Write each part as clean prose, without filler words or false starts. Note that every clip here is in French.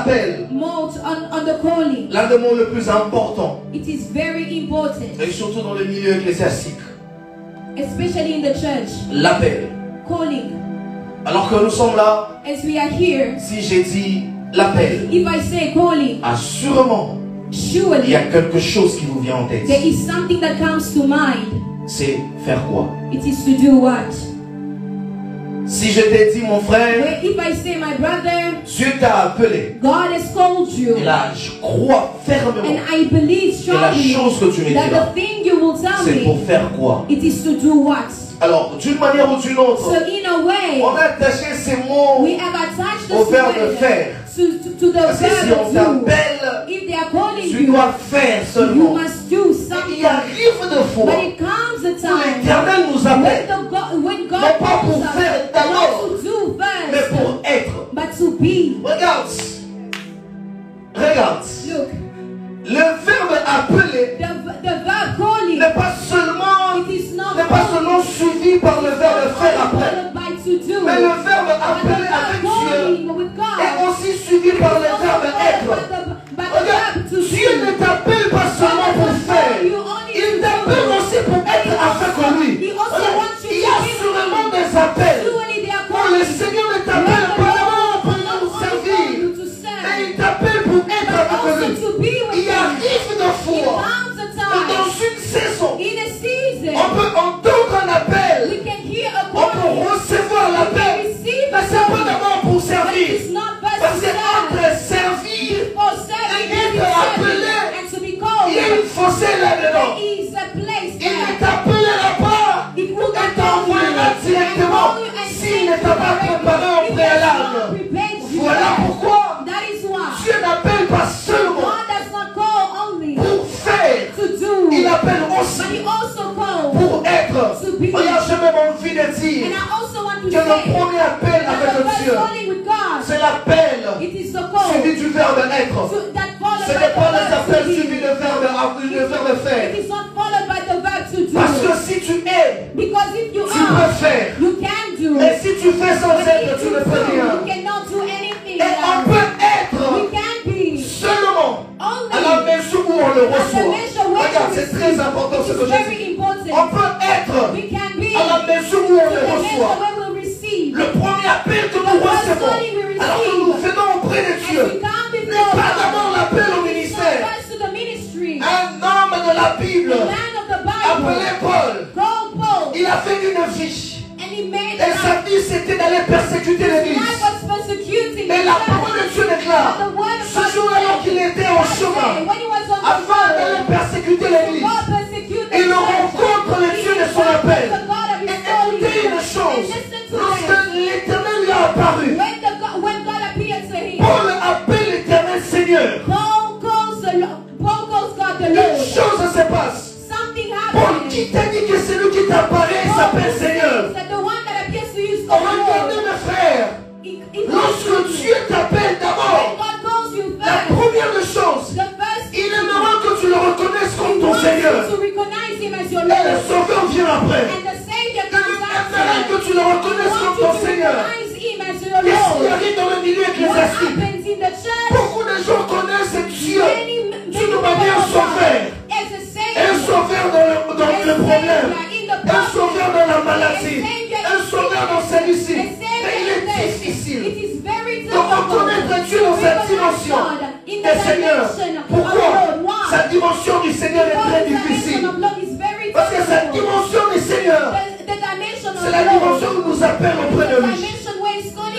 l'appel, l'un des mots le plus important, it is very important, et surtout dans le milieu ecclésiastique, especially in the church. l'appel. Calling. Alors que nous sommes là, As we are here, si j'ai dit l'appel, if I say calling, assurément, il y surely a quelque chose qui vous vient en tête. there is something that comes to mind. C'est faire quoi? It is to do what? Si je t'ai dit, mon frère, If I say, my brother, Dieu t'a appelé, God has called you, et là, je crois fermement and I believe que la strongly chose que tu me that diras, the thing you will tell c'est pour me, faire quoi? it is to do what? Alors, d'une manière ou d'une autre, So in a way, on a attaché ces mots we have attached au this verbe word faire. to the Parce que si on verb do. t'appelle, If they are calling tu you, dois faire you seulement. must do Il something. arrive de fois But it comes a où time l'Éternel nous appelle, when God non pas calls pour us, faire d'abord, not to do mais first, pour être. but to be. Regarde, regarde. Look, Le verbe appeler the verb calling, n'est pas seulement, it is not suivi par le verbe faire après, followed by to do, mais le verbe but the appeler avec verb Dieu calling with God est aussi suivi par le verbe être. by the Regarde, verb to Dieu ne do. t'appelle pas seulement pour faire, il t'appelle aussi pour être avec lui. Regarde, il y a sûrement des appels. Surely they are Oh, calling. le Seigneur ne t'appelle pas d'abord pour nous servir, mais il t'appelle pour être avec lui. Il arrive de fois, dans une saison, on peut entendre un appel, on peut recevoir l'appel, mais ce n'est pas d'abord pour servir. Parce que entre servir et être appelé, il y a une fossé là-dedans. Il ne t'appellera pas, il t'envoiera directement s'il ne t'a pas préparé au préalable. Voilà pourquoi Dieu n'appelle pas seulement pour faire, il appelle aussi pour être. Regarde, j'ai même envie de dire que le premier appel avec Dieu, c'est l'appel suivi du verbe être. Ce n'est pas les appels suivis du verbe faire. Parce que si tu es, tu peux faire. Et si tu fais sans être, tu ne peux rien. Et on peut être seulement à la mesure où on le reçoit. Regarde, c'est très important ce que je dis. On peut être à la mesure où on le reçoit. Le premier appel que nous recevons, alors que nous venons auprès de Dieu, n'est pas d'abord l'appel au ministère. Un homme de la Bible, appelé Paul, il a fait une fiche. Et sa vie, c'était d'aller persécuter l'Église. Mais la parole de Dieu déclare, ce jour alors qu'il était en chemin, afin d'aller persécuter l'Église, il rencontre le Dieu de son appel. Et écoutez une chose, lorsque l'Éternel lui a apparu, Paul appelle l'Éternel Seigneur. Une chose se passe. Paul qui t'a dit que celui qui t'apparaît s'appelle Seigneur. Regardez mes frères, lorsque Dieu t'appelle d'abord, la première des choses, il aimera que tu le reconnaisses comme ton Seigneur. Et le Sauveur vient après. Il aimerait que tu le reconnaisses comme ton Seigneur. Qu'est-ce qui arrive dans le milieu ecclésiastique? Beaucoup de gens connaissent Dieu d'une manière sauveur. Un sauveur dans le problème, un sauveur dans la maladie, un sauveur dans celui-ci. Mais il est difficile de reconnaître Dieu dans cette dimension des Seigneurs. Pourquoi? Sa dimension du Seigneur est très difficile. Parce que cette dimension du Seigneur, c'est la dimension où nous appelle auprès de lui.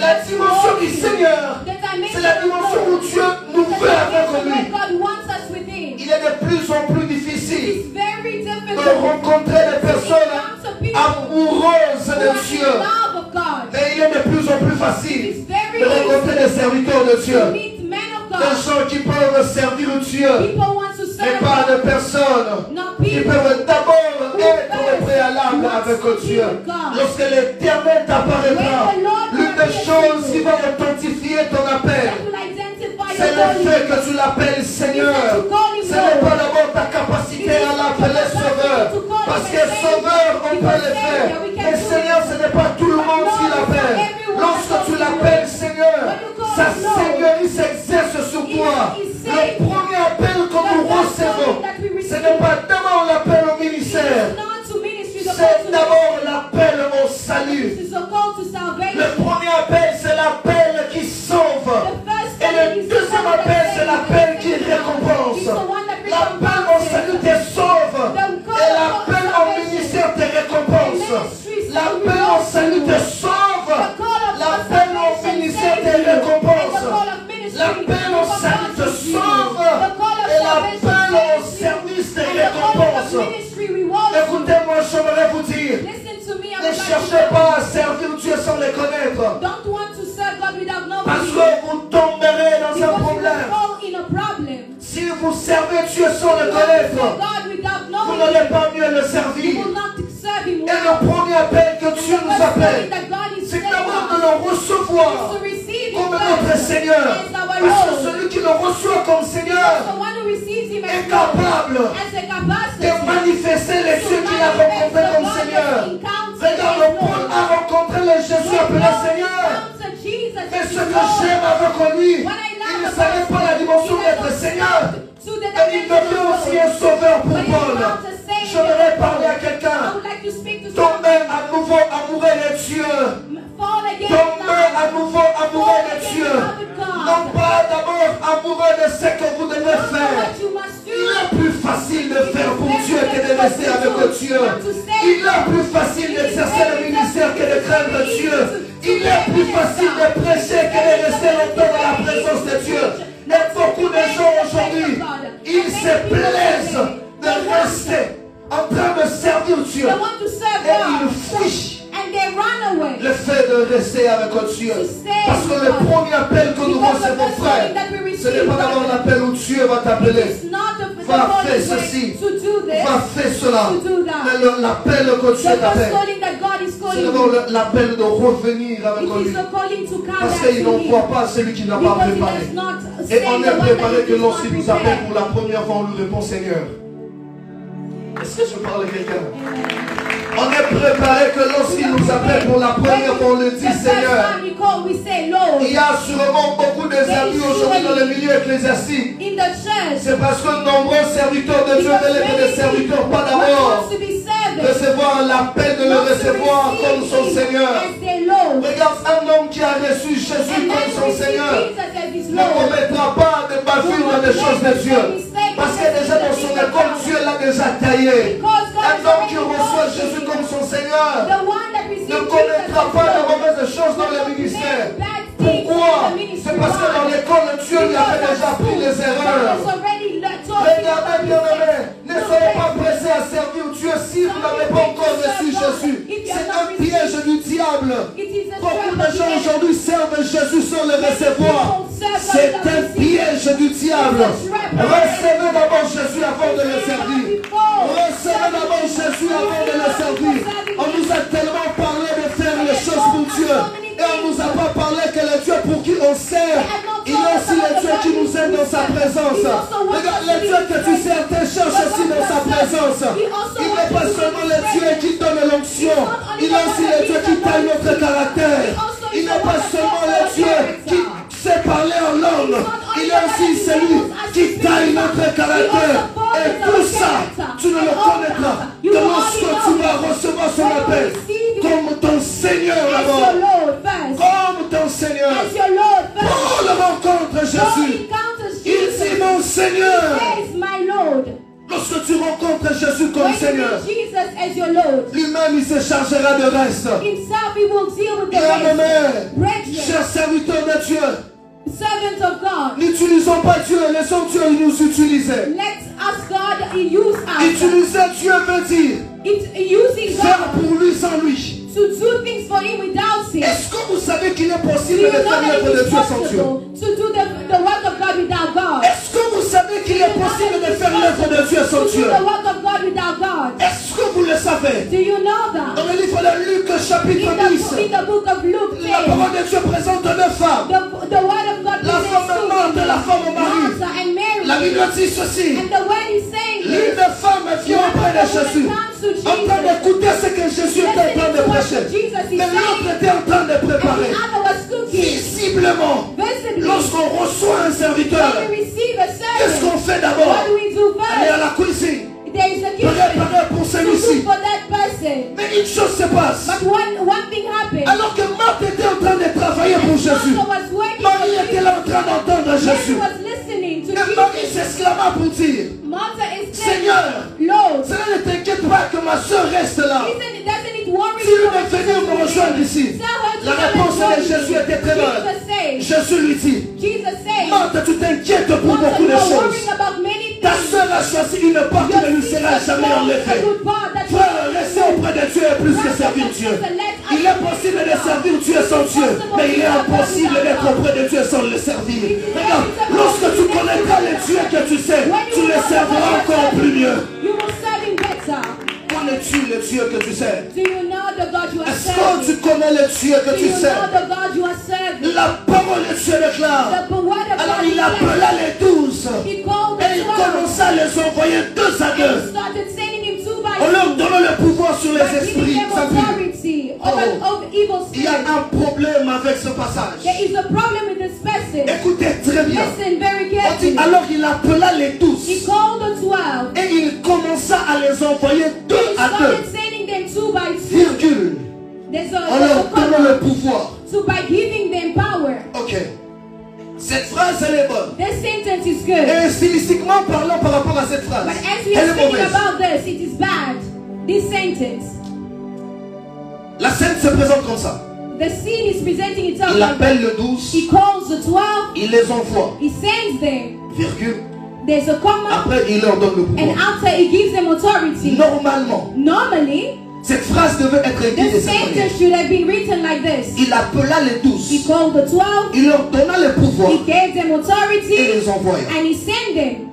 La dimension du Seigneur, c'est la dimension où Dieu nous veut avec lui. Il est de plus en plus difficile de rencontrer des personnes amoureuses de Dieu. Mais il est de plus en plus facile de rencontrer des serviteurs de Dieu. Des gens qui peuvent servir Dieu, mais pas de personnes qui peuvent d'abord être au préalable avec Dieu. Lorsque l'Éternel t'apparaîtra, l'une des choses qui va authentifier ton appel, c'est le fait que tu l'appelles Seigneur. Ce n'est pas d'abord ta capacité à l'appeler Sauveur. Parce que Sauveur, on peut le faire. Mais Seigneur, ce n'est pas tout le monde qui l'appelle. Lorsque tu l'appelles Seigneur, sa Seigneurie s'exerce deuxième appel, c'est l'appel qui récompense. L'appel au salut te sauve. Et l'appel au ministère te récompense. L'appel au salut te sauve. L'appel au ministère te récompense. L'appel au salut te sauve. Et l'appel au service te récompense. Écoutez-moi, j'aimerais vous dire, ne cherchez pas à servir Dieu sans le connaître. Parce que vous tomberez dans un problème. Si vous servez Dieu sans le connaître, vous n'allez pas mieux le servir. Et le premier appel que Dieu nous appelle, c'est d'abord de le recevoir comme notre Seigneur. Parce que celui qui le reçoit comme Seigneur est capable de manifester les dieux qu'il a rencontrés comme Seigneur. Regarde, Paul a rencontré le Jésus appelé Seigneur. Mais ce que j'aime avec lui, il ne savait pas la dimension d'être Seigneur. Et il devient aussi un sauveur pour Paul. J'aimerais parler à quelqu'un. Tomber à nouveau amoureux de Dieu. Tomber à nouveau amoureux de Dieu. Non pas d'abord amoureux de ce que vous devez faire. Il est plus facile de faire pour Dieu que de rester avec Dieu. Il est plus facile d'exercer le ministère que de craindre Dieu. Il est plus facile de prêcher que de rester longtemps dans la présence de Dieu. Et beaucoup de gens aujourd'hui, ils se plaisent de rester en train de servir Dieu. Et ils fichent le fait de rester avec Dieu. Parce que le premier appel que nous recevons, frère, ce n'est pas d'abord l'appel où Dieu va t'appeler. Va faire ceci, va faire cela. Mais l'appel que Dieu t'appelle, c'est d'abord l'appel de revenir avec lui. Parce qu'il n'envoie pas celui qui n'a pas préparé. Et on est préparé que lorsqu'il nous appelle pour la première fois, on lui répond Seigneur. Est-ce que je parle à quelqu'un? On est préparé que lorsqu'il nous appelle pour la première fois, on le dit Seigneur. Il y a sûrement beaucoup de amis aujourd'hui dans le milieu ecclésiastique. C'est parce que nombreux serviteurs de Dieu veulent être des serviteurs, pas d'abord recevoir l'appel de le recevoir comme son Seigneur. Regarde un homme qui a reçu Jésus comme son Seigneur ne commettra pas de bavure dans les choses de Dieu. Parce que déjà dans son école, Dieu l'a déjà taillé. Un homme qui reçoit Jésus comme son Seigneur ne commettra pas de mauvaises choses dans le ministère. Pourquoi? C'est parce que dans l'école, Dieu lui avait déjà pris les erreurs. Regardez bien aimé, ne soyez pas pressés à servir Dieu si vous n'avez pas encore reçu Jésus. C'est un piège du diable. Beaucoup de gens aujourd'hui servent Jésus sans le recevoir. C'est un piège du diable. Recevez d'abord Jésus avant de le servir. Recevez d'abord Jésus avant de le servir. On nous a tellement parlé de faire les choses pour Dieu. Et on ne nous a pas parlé que le Dieu pour qui on sert, il est aussi le Dieu qui nous aime dans sa présence. Regarde, le Dieu que tu sers te cherche aussi dans sa présence. Il n'est pas seulement le Dieu qui donne l'onction, il est aussi le Dieu qui taille notre caractère. Il n'est pas seulement le Dieu qui sait parler en langue, il est aussi celui qui taille notre caractère. Et tout ça, tu ne le connaîtras que lorsque tu vas recevoir son appel comme ton Seigneur d'abord. Comme ton Seigneur. Paul rencontre Jésus. Il dit mon Seigneur. Lorsque tu rencontres Jésus comme Seigneur, lui-même il se chargera de reste. Et chers serviteurs de Dieu, n'utilisons pas Dieu, laissons Dieu nous utiliser. Utiliser Dieu veut dire faire pour lui sans lui. Est-ce que vous savez qu'il est possible de faire l'œuvre de Dieu sans Dieu? Est-ce que vous savez qu'il est possible de faire l'œuvre de Dieu sans Dieu? Est-ce que vous le savez? Dans le livre de Luc chapitre 10, la parole de Dieu présente deux femmes. La femme Marthe et la femme Marie. La Bible dit ceci. L'une des femmes vient auprès de Jésus en train d'écouter ce que Jésus était en train de prêcher. Mais l'autre était en train de préparer. Visiblement, lorsqu'on reçoit un serviteur, qu'est-ce qu'on fait d'abord? Aller à la cuisine. Préparer pour celui-ci. Mais une chose se passe. Alors que Marthe était en train de travailler pour Jésus, Marie était là en train d'entendre Jésus. Jésus lui dit, Jesus said, Marthe, tu t'inquiètes pour Martha, beaucoup you de are choses. worrying about many Ta things. soeur a choisi une part qui ne lui sera jamais enlevée. Frère, rester auprès de Dieu est plus que servir Dieu. Il est possible de servir Dieu sans Dieu, mais il est impossible d'être auprès de Dieu sans le servir. Regarde, lorsque tu connaîtras le Dieu que tu sais, tu le serviras encore plus mieux. You will serve him better. Connais-tu le Dieu que tu sais? Do you know the God you are Est-ce que serving? tu connais le Dieu que Do tu you sais? know the God you are serving? La parole de Dieu déclare. The word of Alors God il appela declares. les 12 He called et the il 12 commença à les envoyer 2 à and 2. started sending him two by On leur two. donnant le pouvoir sur les By giving esprits. them Ça dit, authority over evil il y a spirits. un problème avec ce passage. There is a problem with this passage. Écoutez très bien. Listen very On dit, carefully. alors il appela les He 12 called the 12 et il commença à les envoyer 2 and he à 2. started sending them two by two. Virgule. There's En a leur donnant le comma. pouvoir. So by giving them power. Ok. Cette phrase, elle est bonne. This sentence is good. Et stylistiquement parlant par rapport à cette phrase, But as we elle are est speaking mauvaise. about this, it is bad. This sentence. La scène se présente comme ça. The scene is presenting itself Il like appelle that. le 12, He calls the 12. il les envoie. He sends them. Virgule. There's a comma. Après, il leur donne le And pouvoir. after he gives them authority. Normalement, Normally, cette phrase devait être écrite de this cette manière. sentence should have been written like this. Il appela les 12. He called the 12. Il leur donna le pouvoir He gave them et authority. les envoya. And he sent them.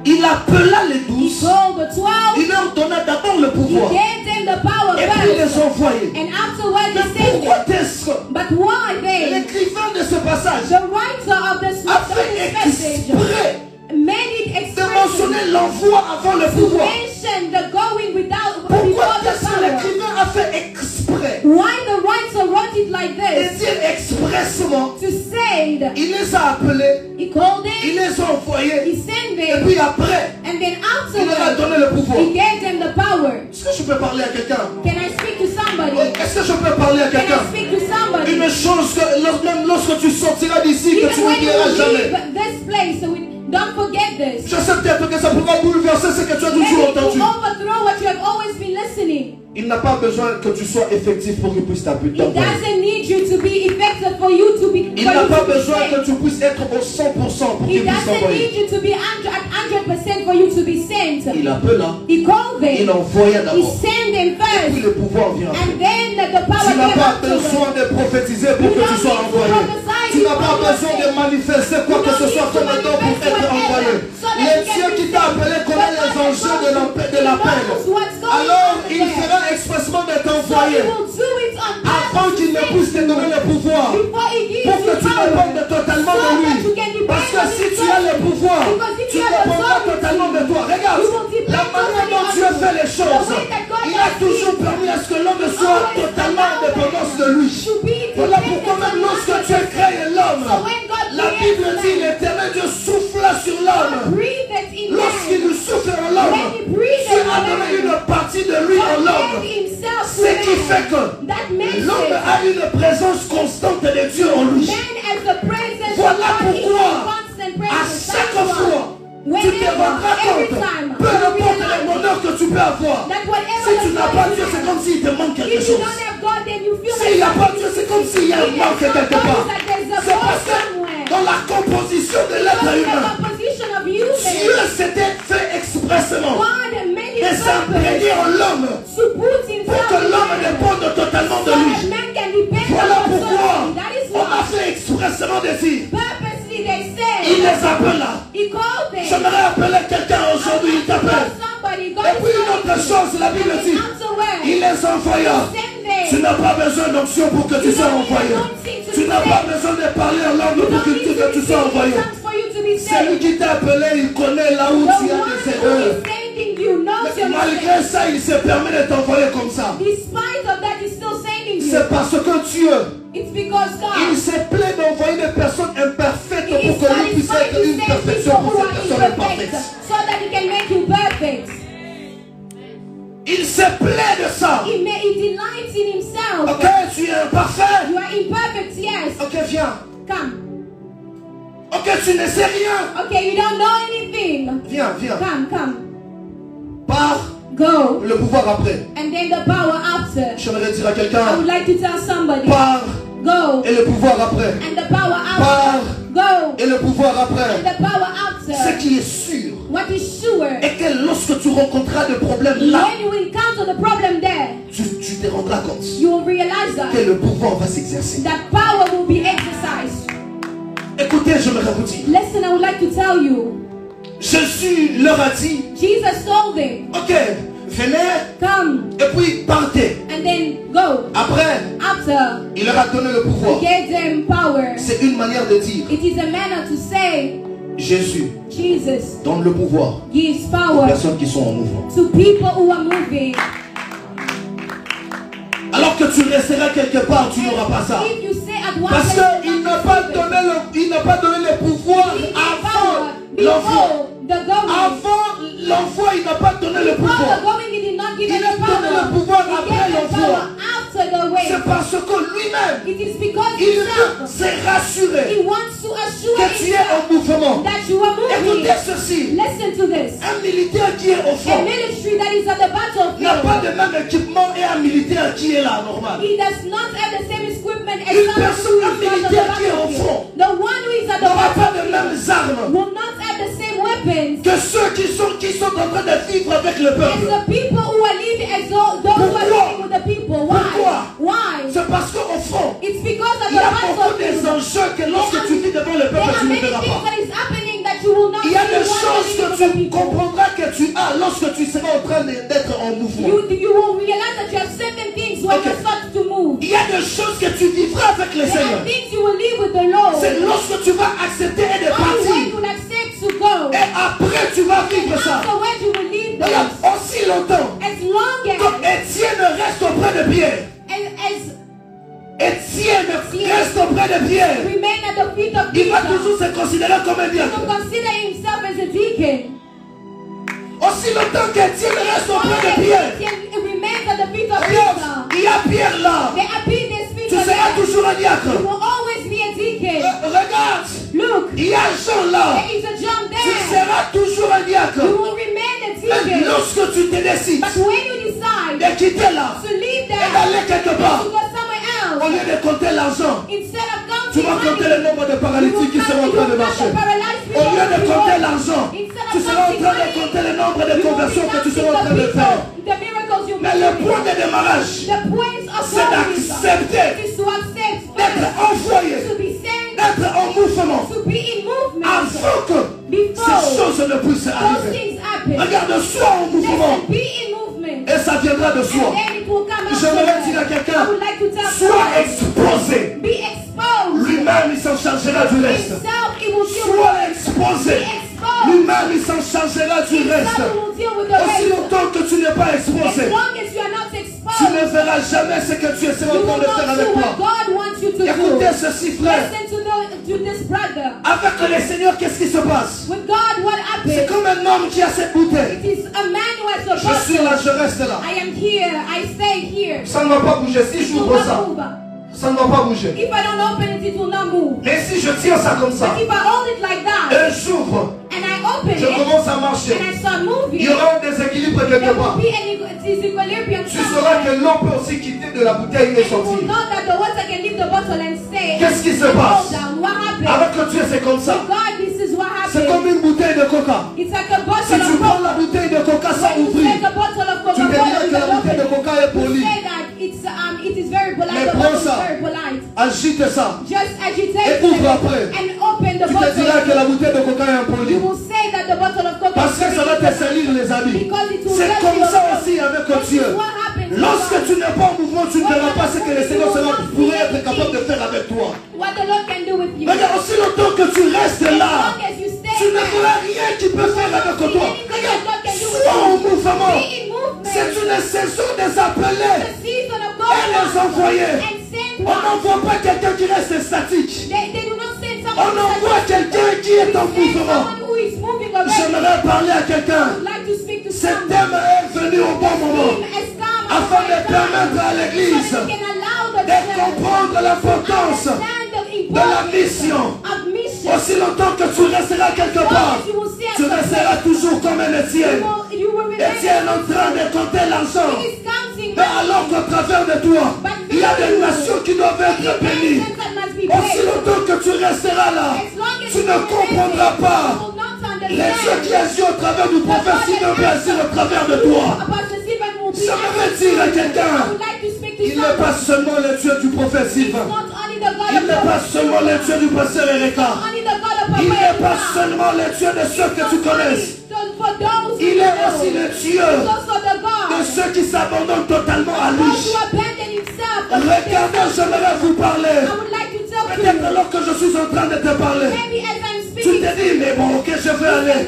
Il appela les He 12. called the 12. Il leur donna d'abord le He pouvoir. gave them the power Et puis first. les envoyait. And afterwards Mais he sent pourquoi them. est-ce que But why then? l'écrivain de ce passage The writer of this a fait message exprès made it de express mentionner l'envoi avant le to pouvoir? mention the going without Pourquoi before the est-ce que power. l'écrivain a fait exprès Why the writer wrote it like et this? dire expressement? To say that Il les a appelés, he called il them, les a envoyés, he sent et them, puis après, and then il leur a afterwards donné le pouvoir. he gave them the power. Est-ce que je peux parler à quelqu'un? Can I speak to somebody? Est-ce que je peux parler à Can quelqu'un? I speak to somebody? Une chose que même lorsque tu sortiras d'ici, que Even tu when n'oublieras you jamais. leave this place, so don't forget this. Je sais peut-être que ça pourra bouleverser ce que tu as toujours Maybe to entendu. overthrow what you have always been listening. Il n'a pas besoin que tu sois effectif pour qu'il puisse t'appuyer. It doesn't need you to be effective for you to be. Il for n'a you pas to be besoin saved. que tu puisses être au 100% pour He qu'il puisse doesn't t'envoyer. need you to be at 100% for you to be sent. Il appela, He called il them. envoya He d'abord. sent them Et puis first. le pouvoir vient And après. then the power Tu n'as came pas afterwards. besoin de prophétiser pour que tu sois envoyé. Tu n'as pas besoin de manifester quoi que ce soit comme un don pour être envoyé. Le Dieu qui t'a appelé connaît les enjeux de l'appel. Alors il fera expressement de t'envoyer afin qu'il ne puisse te donner le pouvoir pour que tu dépendes totalement de lui. Parce que si tu as le pouvoir, tu dépendras totalement de toi. Regarde, la manière dont Dieu fait les choses, il a toujours permis à ce que l'homme soit totalement en dépendance de lui. Voilà pourquoi même lorsque tu as créé l'homme, la Bible dit l'Éternel Dieu souffla sur l'homme. Lorsqu'il lui souffle en l'homme, Dieu a donné une partie de lui en l'homme. Ce qui fait que l'homme a une présence constante de Dieu en lui. Voilà pourquoi, à chaque fois, tu te rendras compte, peu importe le bonheur que tu peux avoir, si tu n'as pas Dieu, c'est comme s'il te manque quelque chose. S'il n'y a pas Dieu, c'est comme s'il y a un manque quelque part. C'est parce que dans la composition de l'être humain, Dieu s'était fait expressement de s'imprégner en l'homme pour que l'homme réponde totalement de lui. Voilà pourquoi on a fait expressement de dire, il les appela. J'aimerais appeler quelqu'un aujourd'hui, il t'appelle. Et puis une autre chose, la Bible dit, il les envoya. Tu n'as pas besoin d'onction pour que tu sois envoyé. Tu n'as pas besoin de parler en langue pour que tu sois envoyé. Celui qui t'a appelé, il connaît là où tu as des erreurs. Mais malgré ça, il se permet de t'envoyer comme ça. C'est parce que Dieu, il se plaît d'envoyer des personnes imparfaites pour que lui puisse être une perfection pour cette personne imparfaite. Il se plaît de ça. He delights in himself. Ok, tu es imparfait. You are imperfect, yes. Ok, viens. Come. Ok, tu ne sais rien. Okay, you don't know anything. Viens, viens. Come. Par Go. le pouvoir après. And then the power after. J'aimerais dire à I quelqu'un, would like to tell somebody. par Go. Et le pouvoir après. And the power after. Pars. Go. Et le pouvoir après. And the power after. Ce qui est sûr. What is sure. Et que lorsque tu rencontreras des problèmes là, when you encounter the problem there, tu te rendras compte you will realize that que le pouvoir va s'exercer. that power will be exercised. Écoutez, je me répète. Listen, I would like to tell you. Jésus leur a dit, Jesus told them, ok, venez come, et puis partez. and then go. Après, After, il leur a donné le pouvoir. he gave them power. C'est une manière de dire, It is a manner to say, Jésus Jesus donne le pouvoir gives aux power personnes qui sont en mouvement. to people who are moving. Alors que tu resteras quelque part, tu n'auras pas ça. If you say at one Parce place, qu'il n'a pas donné le pouvoir he gave avant power l'envoi. before the going. Avant l'envoi, il n'a pas donné le Before the pouvoir. going, he did not give Il them a donné power. le pouvoir He après gave them l'envoi. power after the way. C'est parce que lui-même, It is because il veut himself, se rassurer he wants to assure que tu es en himself mouvement. that you are moving. Écoutez ceci. Listen to this. Un militaire qui est au A front military that is at the n'a pas battlefield, le même équipement et un militaire qui est là, normal. he does not have the same equipment as Une someone personne, who un is not at the militaire qui est au front, battlefield. The one who is at the n'aura pas les battlefield mêmes armes will not have the same weapons que ceux qui sont en train de vivre avec le as peuple. the people who are living, as those who are Pourquoi? living with the people. Why? Pourquoi? Why? C'est parce qu'au front, It's because of il y the a beaucoup des battlefield. enjeux que lorsque tu vis devant le There peuple, are tu ne many verras things pas. that is happening that you will not Il y a see des while choses living que with the tu people. comprendras que tu as lorsque tu seras en train d'être en mouvement. You will realize that you have certain things when Okay. you start to move. Il y a des choses que tu vivras avec le There Seigneur. are things you will live with the Lord. C'est lorsque tu vas accepter et de Only when partir. you will accept to go. Et après, tu vas vivre ça. Afterwards you will leave the Regarde, rest. aussi longtemps As long comme as Étienne reste auprès de Pierre. Étienne reste auprès de Pierre. remain at the feet of Il va Peter, toujours se considérer comme un he diacre. will consider himself as a deacon. Aussi longtemps qu'Étienne reste auprès de Only Pierre. He remains at the feet of Regarde, Peter. il y a Pierre là. They appear this feet Tu of seras Peter. toujours un You diacre. will always be a deacon. Regarde, Look, il y a Jean là. there is a John Tu there. seras toujours un diacre. You will remain a Mais deacon. lorsque tu te décides But when you decide de quitter là to leave et there, d'aller quelque part, to go somewhere au else, lieu de compter l'argent, instead of tu counting vas compter money, le nombre de you paralytiques qui will seront en train de count the marcher. paralyzed Au lieu de people. compter l'argent, tu seras en train de compter le nombre de conversions que tu seras en train de faire. The miracles you Mais le point de démarrage, The point of c'est d'accepter is to accept d'être first, envoyé, to be sent, d'être en mouvement, to be in movement. afin que Before ces choses ne puissent those arriver. things happen, Regarde, sois en mouvement listen, be in movement. et ça viendra de soi. And then it will come out. J'aimerais dire à quelqu'un, I would like to tell sois someone, exposé. be exposed. Lui-même, il s'en chargera du reste. Himself, he will deal Sois with exposé. Be exposed. Lui-même, il s'en chargera du reste. Himself will deal with the Aussi rest. longtemps que tu n'es pas As exposé, long as you are not tu exposed, ne verras jamais ce que tu es you en train will de faire not avec do toi. what God wants you to do. Écoutez ceci, frère. Listen to this brother. Avec le Seigneur, qu'est-ce qui se passe? With God, what C'est happens? comme un homme qui a cette bouteille. It is a man who has a Je suis là, bottle. je reste là. I am here. I stay here. Ça ne va pas bouger. Si It will j'ouvre ça, not move. ça ne va pas bouger. If I don't open it, it will not move. Mais si je tiens ça comme ça, But if I hold it like that et j'ouvre, and I open je it commence à marcher, and I start moving, il y aura un déséquilibre there quelque will part. be an disequilibrium Tu sauras somewhere. que l'eau peut aussi quitter de la bouteille et And you will sortir. know that the water can leave the bottle and stay. Qu'est-ce qui se and passe? hold down. What happened? Avec le Dieu, c'est comme ça. With God, this is what C'est happened. comme une bouteille de coca. It's like a Si bottle tu of prends la Coca. bouteille de coca sans When you ouvrir, take a bottle of tu te dirais Coca-Cola que la without bouteille de opening, coca est you polie. say that it is very polite. Mais The prends bottle is ça. very polite. Agite ça. Just agitate Et ouvre après. and open the Tu te diras que bottle. la bouteille de coca est impolie. You will say that the bottle of Coca Parce que ça va te salir les amis. because it will C'est touch comme your ça throat. aussi avec This Dieu. is what happens. Lorsque with tu God. n'es pas en mouvement, tu ne verras pas ce que le Seigneur pourrait être capable de faire avec toi. What the Lord can do with you. Regarde, aussi longtemps que tu restes As là, long as you stay tu ne there, verras rien qui peut faire avec toi. Regarde, sois en mouvement. be in movement. C'est une saison des appelés The season of et les God envoyés. and send On n'envoie pas quelqu'un qui reste statique. They do not send On someone envoie quelqu'un qui est en mouvement. someone who is moving already. J'aimerais parler à I quelqu'un. would like to speak to Cet someone. thème est venu au bon moment Him has come afin de at the right time, permettre à l'Église so that he can allow the de church comprendre to l'importance understand the de la importance mission. of mission. Aussi longtemps que tu resteras quelque part, tu resteras toujours comme un Étienne. You will remember Étienne en train de compter l'argent. he is counting Mais alors qu'au travers de toi, il y a des nations qui doivent être bénies. Aussi longtemps que tu resteras là, tu ne comprendras pas les yeux qui agissent au travers du prophète Simon peut agir au travers de toi. J'aimerais dire à quelqu'un, il n'est pas seulement le Dieu du prophète Sylvain. Il n'est pas seulement le Dieu du pasteur Erika. Il n'est pas seulement le Dieu de ceux que tu connais. Il est aussi le Dieu de ceux qui s'abandonnent totalement à lui. Regardez, j'aimerais vous parler. Peut-être alors que je suis en train de te parler, tu te dis, mais bon, ok, je vais aller.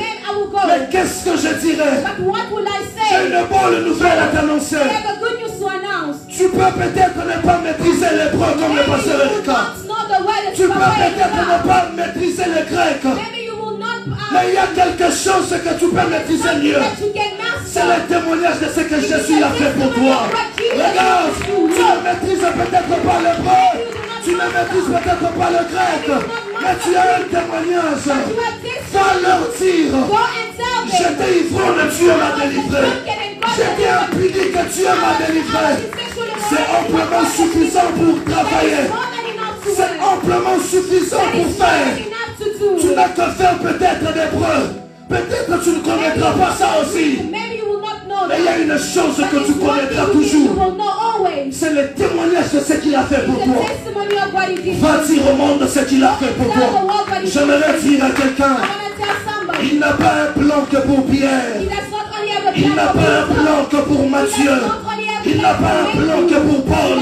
Mais qu'est-ce que je dirais? J'ai une bonne nouvelle à t'annoncer. Tu peux peut-être ne pas maîtriser l'hébreu comme le pasteur Erika. Tu peux peut-être ne pas maîtriser le grec. Mais il y a quelque chose que tu peux maîtriser mieux. C'est le témoignage de ce que Jésus a fait pour toi. Regarde, tu ne maîtrises peut-être pas l'hébreu, tu ne maîtrises peut-être pas le grec, mais tu as un témoignage. Va leur dire, j'étais ivrogne, Dieu m'a délivré. J'étais impudique, Dieu m'a délivré. C'est amplement suffisant pour travailler. C'est amplement suffisant pour faire. Tu n'as que faire peut-être d'hébreu. Peut-être tu ne connaîtras pas ça aussi. Mais il y a une chose que tu connaîtras toujours. C'est le témoignage de ce qu'il a fait pour toi. Va dire au monde ce qu'il a fait pour toi. J'aimerais dire à quelqu'un, il n'a pas un plan que pour Pierre. Il n'a pas un plan que pour Matthieu. Il n'a pas un plan que pour Paul.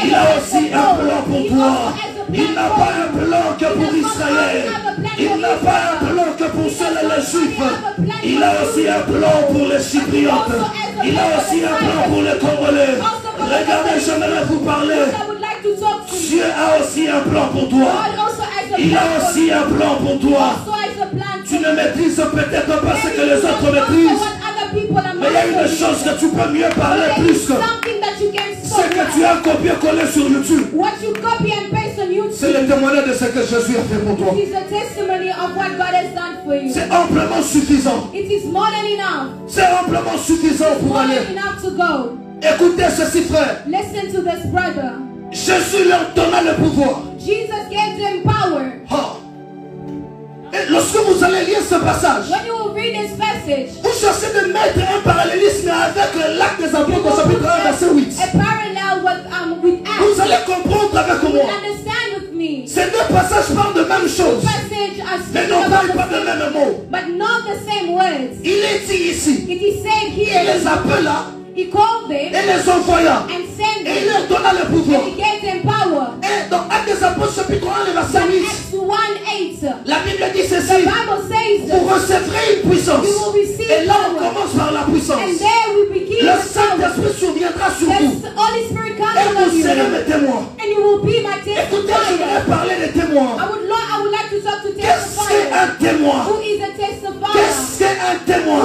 Il a aussi un plan pour toi. Il n'a pas un plan que pour Israël. Il n'a pas un plan que pour seuls les Juifs. Il a aussi un plan pour les Chypriotes. Il a aussi un plan pour les Congolais. Regardez, j'aimerais vous parler. Dieu a aussi un plan pour toi. Il a aussi un plan pour toi. Tu ne maîtrises peut-être pas ce que les autres maîtrisent. Mais il y a une chose que tu peux mieux parler plus que c'est que tu as copié-collé sur YouTube. C'est le témoignage de ce que Jésus a fait pour toi. C'est amplement suffisant. C'est amplement suffisant pour aller. Écoutez ceci, frère. Jésus leur donna le pouvoir. Et lorsque vous allez lire ce passage, vous cherchez de mettre un parallélisme avec l'acte des apôtres au chapitre 1, verset 8. Vous allez comprendre avec moi. Ces deux passages parlent de même chose, mais n'ont pas de même mot. Il est dit ici, il les appela et les envoya et il leur donna le pouvoir. Et dans Actes des Apôtres chapitre 1 verset 8, la Bible dit ceci: vous recevrez une puissance. Et là on commence par la puissance. Le Saint-Esprit surviendra sur vous et vous serez mes témoins. Écoutez, je voudrais parler des témoins. Qu'est-ce qu'un témoin? Qu'est-ce qu'un témoin?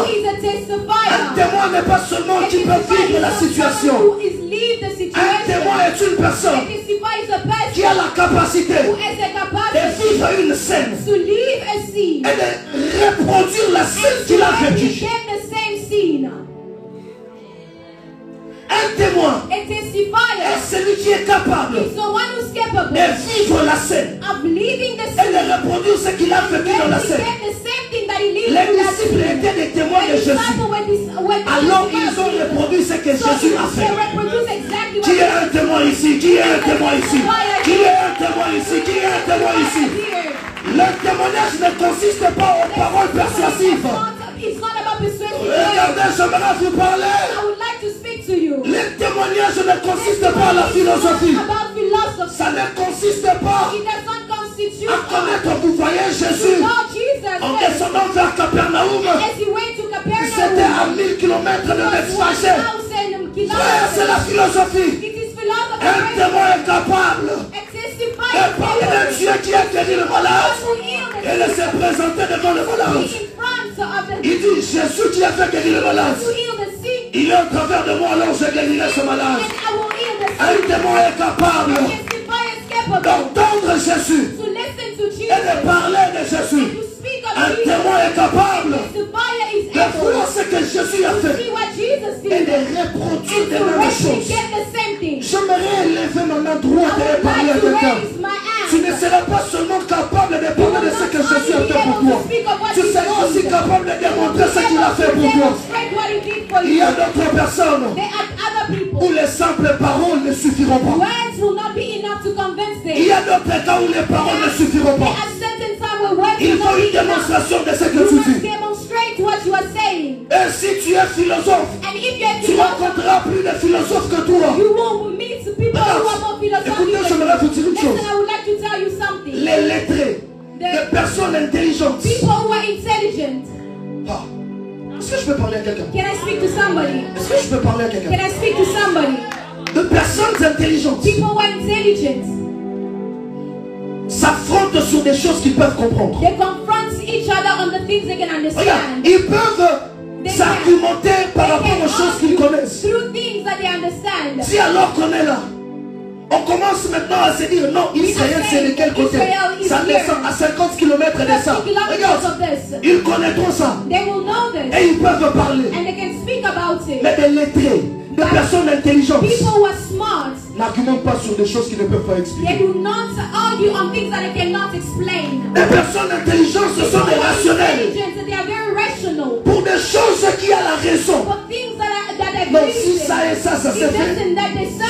Un témoin n'est pas seulement qui peut vivre la situation. Un témoin est une personne qui a la capacité de vivre une scène et de reproduire la scène qu'il a vécue. Un témoin est celui qui est capable de vivre la scène et de reproduire ce qu'il a vécu dans la scène. Les disciples étaient des témoins de Jésus. Alors ils ont reproduit ce que Jésus a fait. Qui est un témoin ici? Qui est un témoin ici? Qui est un témoin ici? Qui est un témoin ici? Le témoignage ne consiste pas aux paroles persuasives. Regardez, j'aimerais vous parler. Le témoignage ne consiste pas à la philosophie. Ça ne consiste pas à connaître, vous voyez Jésus en descendant vers Capernaum. C'était à 1000 km de Bethphagée. Frère, c'est la philosophie. Un témoin est capable de parler d'un Dieu qui a guéri le malade et de se présenter devant le malade. Il dit, Jésus qui a fait guérir le malade, il est au travers de moi, alors je guérirai ce malade. Un témoin est capable d'entendre Jésus et de parler de Jésus. Un témoin est capable de voir ce que Jésus a fait et de reproduire des mêmes choses. qu'il a fait pour toi. Il y a d'autres personnes où les simples paroles ne suffiront pas. Il y a d'autres cas où les paroles ne suffiront pas. Il faut une démonstration de ce que tu dis. Et si tu es philosophe, tu rencontreras plus de philosophes que toi. Écoutez, j'aimerais vous dire une chose. Les lettrés, les personnes intelligentes. Ah. Est-ce que je peux parler à quelqu'un? Est-ce que je peux parler à quelqu'un? De personnes intelligentes s'affrontent sur des choses qu'ils peuvent comprendre. Regarde, ils peuvent s'argumenter par rapport aux choses qu'ils connaissent. Si alors qu'on est là, on commence maintenant à se dire non, Israël c'est de quel côté? Ça descend à 50 km de ça. Regarde, ils connaîtront ça. Et ils peuvent parler. Mais des lettrés, des personnes intelligentes n'argumentent pas sur des choses qu'ils ne peuvent pas expliquer. Des personnes intelligentes, ce sont des rationnels. Pour des choses qui a la raison. Donc si ça et ça s'est fait,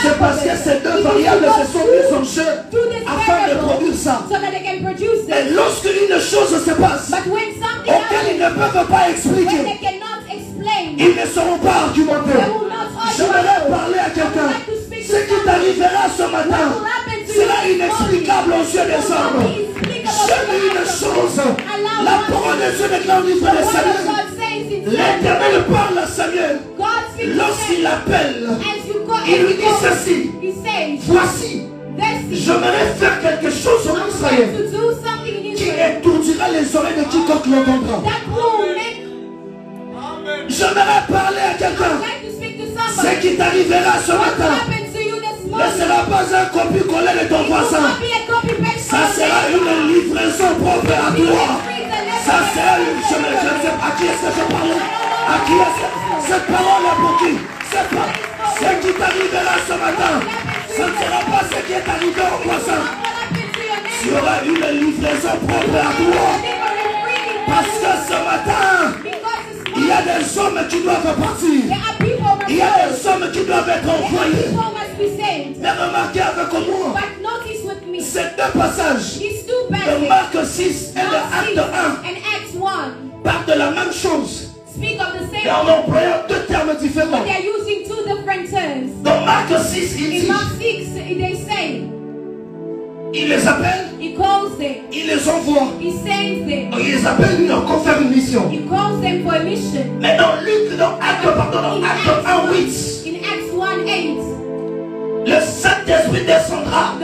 c'est parce que ces deux variables se sont mélangées afin de produire ça. Et lorsqu'une chose se passe auquel ils ne peuvent pas expliquer, ils ne seront pas argumentés. J'aimerais parler à quelqu'un. Ce qui t'arrivera ce matin sera inexplicable aux yeux des hommes. J'aime une chose. La parole de Dieu déclare au livre de Samuel. L'Éternel parle à Samuel. Lorsqu'il l'appelle, il lui dit ceci. Voici, j'aimerais faire quelque chose en Israël qui étourdira les oreilles de quiconque l'entendra. J'aimerais parler à quelqu'un. Ce qui t'arrivera ce matin ne sera pas un copie-coller de ton voisin. Ça sera une livraison propre à toi. Ça sera une... Je ne sais pas à qui est-ce que je parle. À qui est-ce que... Cette parole est pour qui? Ce qui t'arrivera ce matin, ce ne sera pas ce qui est arrivé au voisin. Tu auras une livraison propre à toi. Parce que ce matin, il y a des hommes qui doivent partir. Il y a des hommes qui doivent être envoyés. Mais remarquez avec moi, ces deux passages de Marc 6 et de Acte 1 parlent de la même chose. Mais en employant deux termes différents. Dans Marc 6, il dit, il les appelle, il les envoie, il les appelle, il leur confère une mission. Mais dans Luc, dans Acte 1, 8, le Saint-Esprit descendra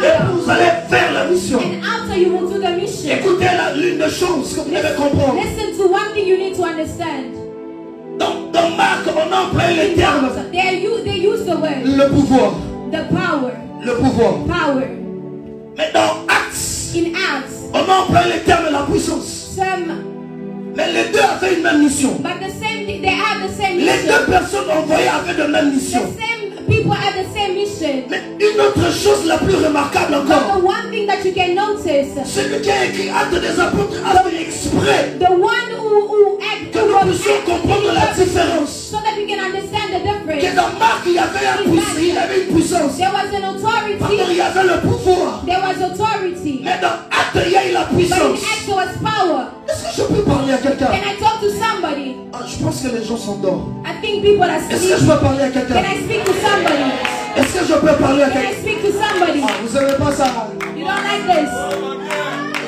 et vous allez faire la mission. Écoutez l'une des choses que vous devez comprendre. Dans Marc, on emploie les termes. Le pouvoir. Le pouvoir. Mais dans Acts, on emploie les termes la puissance. Mais les deux avaient une même mission. Les deux personnes envoyées avaient de même mission. Mais une autre chose la plus remarquable encore, celui qui a écrit Actes des Apôtres a fait exprès que nous puissions comprendre la différence. Que dans Marc il y avait une puissance. Pardon, il y avait le pouvoir. Mais dans Actes il y a eu la puissance. Est-ce que je peux parler à quelqu'un? Je pense que les gens s'endorment. Est-ce que je peux parler à quelqu'un? Est-ce que je peux parler à quelqu'un? Vous n'aimez pas ça?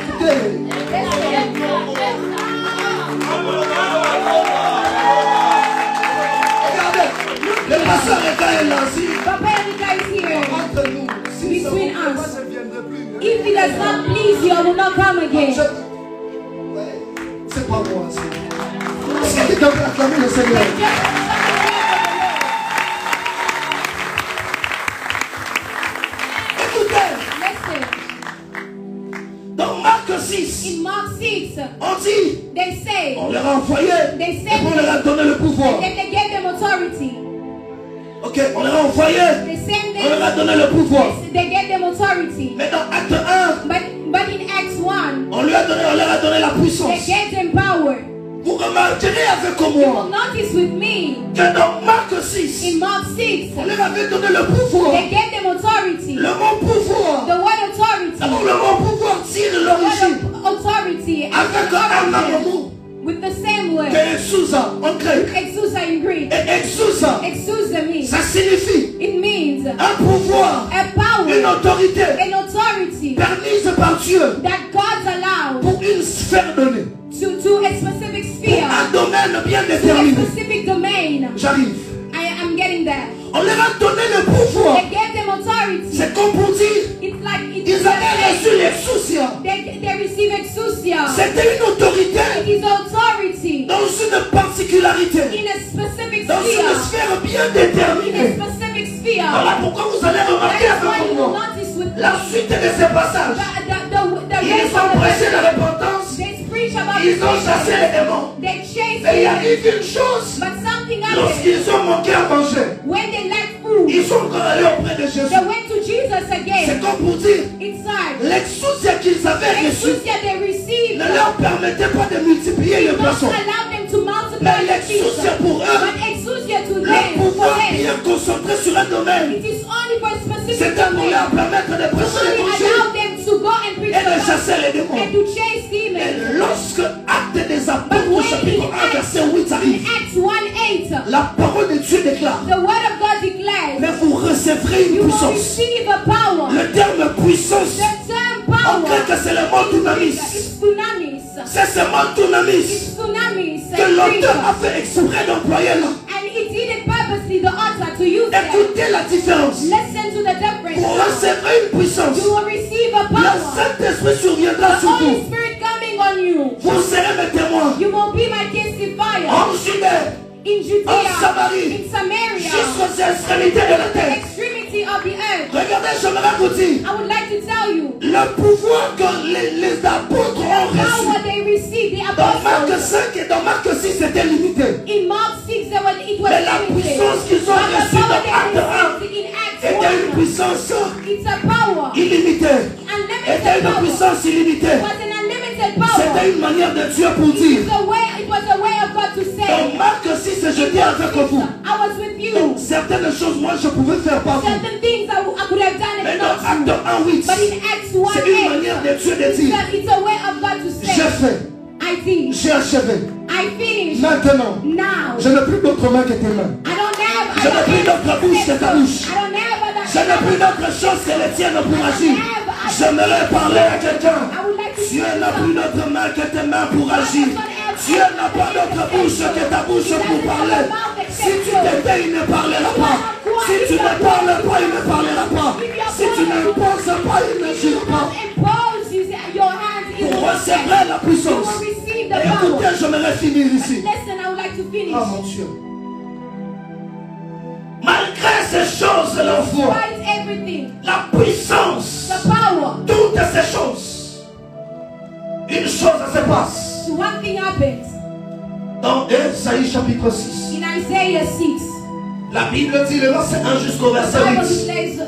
Écoutez. Regardez, le pasteur Eka est là aussi. Entre nous, si ça ne viendrait plus. If it does not please you, I will not come again. C'est pas moi. Est-ce que quelqu'un peut acclamer le Seigneur? Écoutez. Dans Marc 6, on dit, on leur a envoyé et on leur a donné le pouvoir. Ok, on leur a envoyé, on leur a donné le pouvoir. Mais dans Acte 1, on leur a donné la puissance. They gave them power. Vous remarquerez avec You moi will notice with me que dans Marc 6, in Mark 6, on leur avait donné le pouvoir. they gave them authority. Le mot pouvoir. The word authority. D'abord, le mot pouvoir tire The l'origine word of authority. avec un même mot. With the same word. Que exousa en grec. Exousia in Greek. Et exousa, Exousia means. ça signifie It means un pouvoir, a power. une autorité An authority permise par Dieu that God's allowed pour une sphère donnée, to a specific pour sphere. un domaine bien To a déterminé. specific domain. J'arrive. I'm getting there. On leur a donné le pouvoir. They gave them authority. C'est comme pour dire, It's like ils avaient reçu l'exousia. they receive exousia. C'était une autorité It is authority dans une particularité, in a specific dans une sphere. sphère bien In a déterminée. specific sphere. Voilà pourquoi vous allez remarquer That is why avec you will moi notice with la suite de ces passages. the Ils rest ont of the prêché la verses. repentance, They preach about ils ont chassé les démons. They chase Mais il demons. arrive une chose, But something happened. lorsqu'ils ont manqué à manger, When they lacked food, ils sont encore allés auprès de Jésus. they went to Jesus C'est again. comme pour dire, Inside. l'exousia qu'ils avaient The reçu exousia they received ne leur permettait pas de multiplier les did not poissons. allow them to multiply Mais the fish. l'exousia pour eux, But exousia to le them, for pouvoir them, bien concentré sur un domaine, it is only for a specific c'était pour leur domain. permettre de To prêcher only l'évangile allow them to go and preach et de the gospel chasser les démons. and to chase Et demons. lorsque Actes des But Apôtres au when chapitre 1 verset 8 in arrive, Acts 1:8, la parole de Dieu déclare, the word of God declares, mais vous recevrez une you will puissance. receive a power. Le terme puissance, The term en power grec c'est le mot dunamis. is tsunamis. C'est ce mot dunamis It's tsunamis. que l'auteur a fait exprès d'employer là. And he did it purposely, the author, to use that. Écoutez la différence. Listen to the difference. Vous recevrez une puissance. You will receive a Le power. Saint-Esprit surviendra The sur Holy vous. Spirit coming on you. Vous serez mes témoins. You will be my testifier En Judée, in Judea, en Samarie, in Samaria, jusqu'aux extrémités de la to the terre. extremity of the earth. Regardez, j'aimerais vous dire, I would like to tell you, le pouvoir que les apôtres ont the reçu power they received, the dans Marc apostles. 5 et dans Marc 6 c'était limité. In Mark 6, it was Mais la limited. puissance qu'ils ont But the reçue power dans they Acte 1 received in Acts était une 1, puissance it's a power, illimitée. Était unlimited une power. puissance illimitée. It was an unlimited power. C'était une manière de Dieu pour dire. It was a way of God to say. Dans Marc 6, je dis avec vous. I was with you. Certaines choses, moi, je pouvais faire par vous. Certain things I could have done Mais and dans not Acte you. 1:8, But in Acts 1, c'est une manière de Dieu de dire. it's a way of God to say. J'ai fait, I did. j'ai achevé. I finished. Maintenant, Now. je n'ai plus d'autres mains que tes mains. I don't have. Je n'ai plus d'autre bouche que ta bouche. I don't have other. Je n'ai plus d'autre chose que les tiennes pour agir. J'aimerais parler à quelqu'un. I would like to Dieu n'a plus d'autre main que tes mains pour agir. Dieu n'a pas d'autre bouche que ta bouche pour parler. Si tu t'étais, il ne parlera pas. Si tu ne parles pas, il ne parlera pas. Si tu ne penses pas, il n'agira pas. Your hands in Vous recevrez la puissance. You will receive Et the power. écoutez, j'aimerais finir ici. Listen, I would like to finish. Oh mon Dieu. Malgré ces choses, l'enfant, Despite everything, la puissance, the power, toutes ces choses, une chose se passe. one thing happens. Dans Ésaïe chapitre 6, In Isaiah 6, la Bible dit le verset 1 jusqu'au verset the Bible 8. says,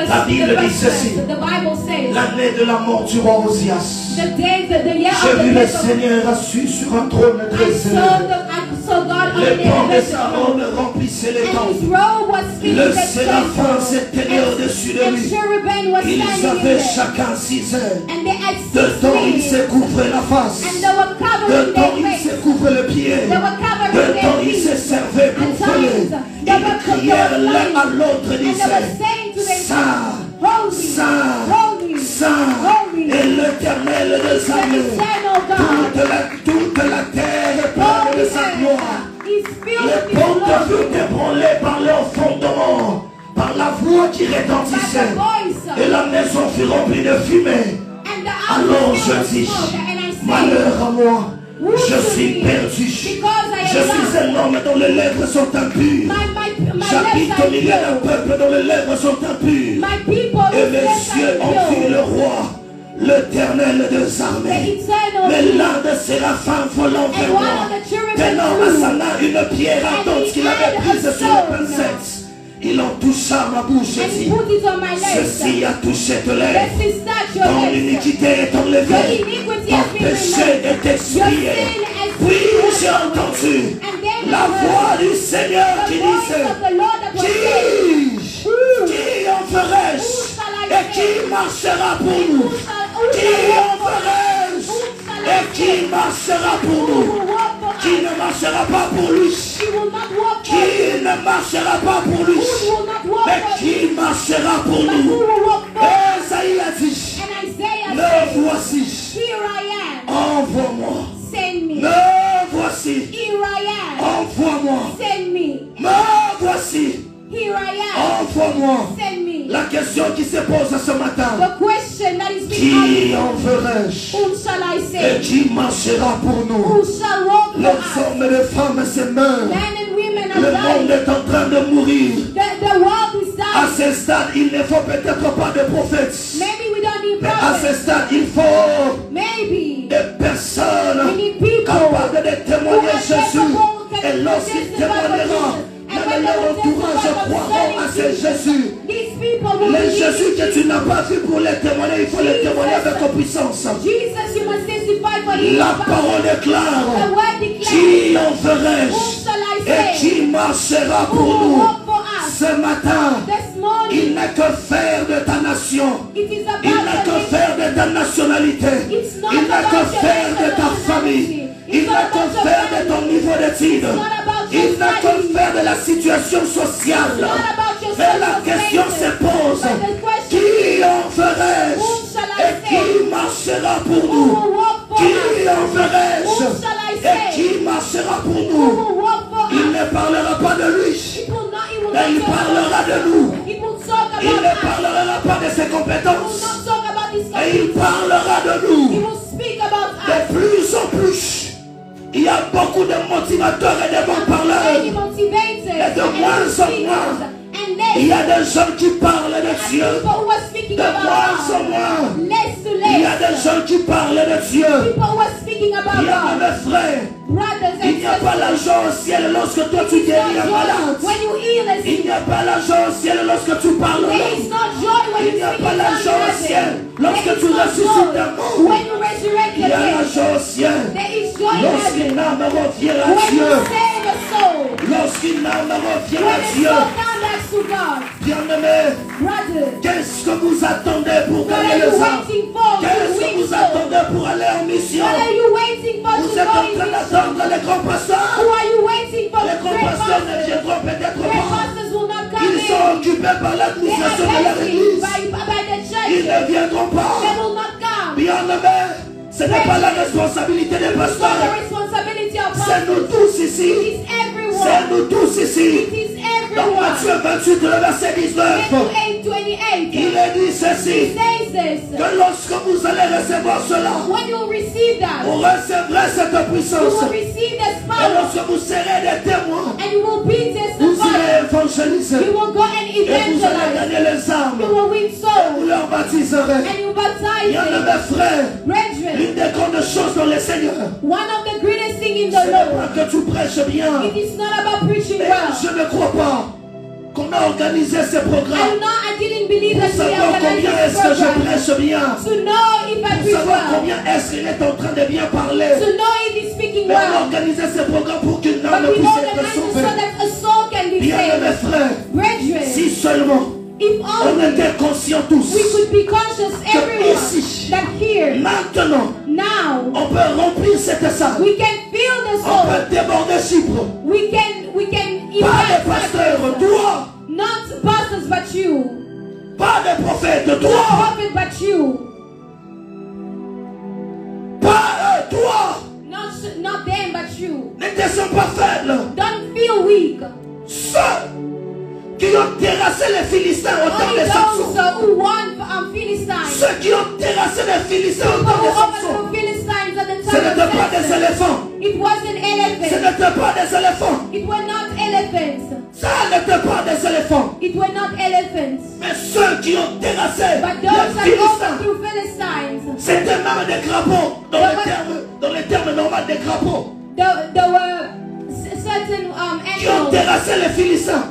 La Bible dit ceci. the Bible says, L'année de la mort du roi Osias. the year J'ai of the vu le death of Seigneur assis sur un trône très élevé. I saw God on Les pans de sa the robe remplissaient les and his temples. robe was filled Le with séraphin s'éteignait au-dessus de and lui. cherubim was Ils standing in avaient there. chacun 6 ailes. And they had De 6 temps, ils wings. se couvraient la face. And they were De covering temps, their ils se face. couvraient le pied. They were covering De their temps, ils se feet. servaient pour At voler. times, they were Ils crièrent l'un à l'autre, and they were disaient, saying to themselves, Saint, Holy, Saint, holy, Saint, holy, et l'Éternel des the armées. eternal God. Toute la terre est pleine de sa gloire. He's filled Les with his ponts glory. furent ébranlés par leur fondement, par la voix qui By retentissait. the voice. Et la maison fut remplie de fumée. And the house Alors was filled je with dis, smoke. And I said, malheur à moi, woe je to suis me, perdu. because I Je am suis lost. un homme dont les lèvres sont impures. My J'habite lips au are milieu d'un pure. peuple dont les lèvres sont impures. My people Et whose mes lips yeux ont are vu pure. le roi, l'Éternel des The armées. eternal Mais King. l'un de séraphins volant vers And one moi, of the cherubim tenant à flew. sa main une pierre ardente qu'il avait prise sur les pincettes, il en toucha ma bouche et And he dit, put it on my legs. ceci a touché tes lèvres. Let this touch your Ton legs. iniquité est Your enlevée, iniquity ton has been péché removed. est Your expié. sin has Puis j'ai entendu la voix du Seigneur qui disait, qui enverrai-je et qui marchera pour nous? Qui enverrai-je et qui marchera pour nous? Qui ne marchera pas pour lui? Qui ne marchera pas pour lui? Mais qui marchera pour nous? Et Esaïe a dit, me voici, envoie-moi. Me voici, envoie-moi. Me voici, envoie-moi. La question qui se pose ce matin, qui enverrai-je et qui marchera pour nous? Les hommes et les femmes se meurent. Le monde est en train de mourir. À ce stade, il ne faut peut-être pas de prophètes. Mais à ce stade, il faut des personnes capables de témoigner Jésus. Et lorsqu'ils témoigneront, même leur entourage croiront à ce Jésus. Les Jésus que tu n'as pas vu pour les témoigner, il faut les témoigner avec puissance. La parole est claire. Qui enverrai-je et qui marchera pour nous? Ce matin, il n'a que faire de ta nation. Il n'a que faire de ta nationalité. Il n'a que faire de ta famille. Il n'a que faire de ton niveau d'études. Il n'a que faire de la situation sociale. Mais la question se pose, qui enverrai-je et qui marchera pour nous? Qui enverrai-je et qui marchera pour nous? Il ne parlera pas de lui, mais il parlera de nous. Il ne parlera pas de ses compétences, mais il parlera de nous. De plus en plus, il y a beaucoup de motivateurs et de bons parleurs. Et de moins en moins, il y a des gens qui parlent de Dieu. De moins en moins, il y a des gens qui parlent de Dieu. Il y a mes frères. Il n'y a pas l'argent au ciel lorsque toi tu guéris un malade. Il n'y a pas l'argent au ciel lorsque tu parles. Il n'y a pas l'argent au ciel lorsque tu ressuscites un mort. Il y a l'argent au ciel lorsqu'une âme revient à Dieu. Lorsqu'une âme revient à Dieu. Bien-aimés, qu'est-ce que vous attendez pour gagner les âmes? Qu'est-ce que vous attendez pour aller en mission? Vous êtes en train d'attendre les grands pasteurs. Les grands pasteurs ne viendront peut-être pas. Ils sont occupés par l'administration de leur église. Ils ne viendront pas. Bien-aimés, ce n'est pas la responsabilité des pasteurs. C'est nous tous ici. C'est nous tous ici. Dans Matthieu 28, le verset 19, il est dit ceci, que lorsque vous allez recevoir cela, vous recevrez cette puissance. Et lorsque vous serez des témoins, vous irez évangéliser. Et vous allez gagner les âmes. Et vous leur baptiserez. Bien de mes frères, l'une des grandes choses dans le Seigneur, ce n'est pas que tu prêches bien. Mais je ne crois pas qu'on a organisé ce programme pour savoir combien est-ce que je prêche bien, pour savoir combien est-ce qu'il est en train de bien parler. Mais on a organisé ce programme pour qu'une âme puisse être sauvée. Bien mes frères, si seulement on était conscients tous que ici, maintenant, on peut remplir cette salle. On peut déborder Chypre. Pas de pasteur, toi. Not pastors but you. Pas de prophète, toi. Not prophet but you. Pas toi. Not them but you. Ne te sens pas faible. Don't feel weak. Ceux qui ont terrassé les Philistins au temps de Samson. Who won Philistines. Ceux qui ont terrassé les Philistins au temps de Samson. Ce n'était pas des éléphants. It wasn't elephants. Ce n'était pas des éléphants. It were not elephants. Ça n'était pas des éléphants. It were not elephants. Mais ceux qui ont terrassé les Philistins, c'était même des crapauds. Dans les termes normaux des crapauds. There were certain qui ont terrassé les Philistins.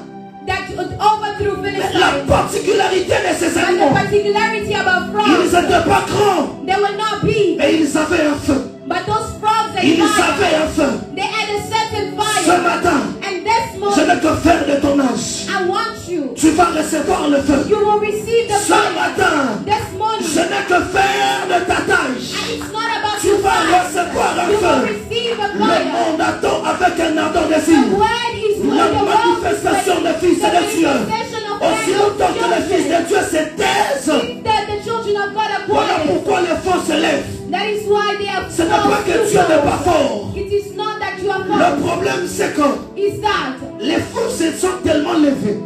That overthrew Philistines. La particularité de ces animaux, ils n'étaient pas grands, they were not big, mais ils avaient un feu. but those frogs, Ils avaient un feu. recevoir le feu. You will receive the Ce fire. matin, This morning. ce n'est que faire de ta tâche. And it's not about Tu your vas fire. recevoir un You will feu. receive a Le fire. monde attend avec un ardent The désir word is good. la The world is manifestation ready. des fils The de Dieu. manifestation of Aussi man longtemps que les fils de children. Dieu se taisent, Think that the children of God are voilà quiet. pourquoi les faux se lèvent. That is why they are Ce n'est pas que Dieu n'est pas fort. It is not that you are Le false. problème c'est que It's that les faux se sont tellement levés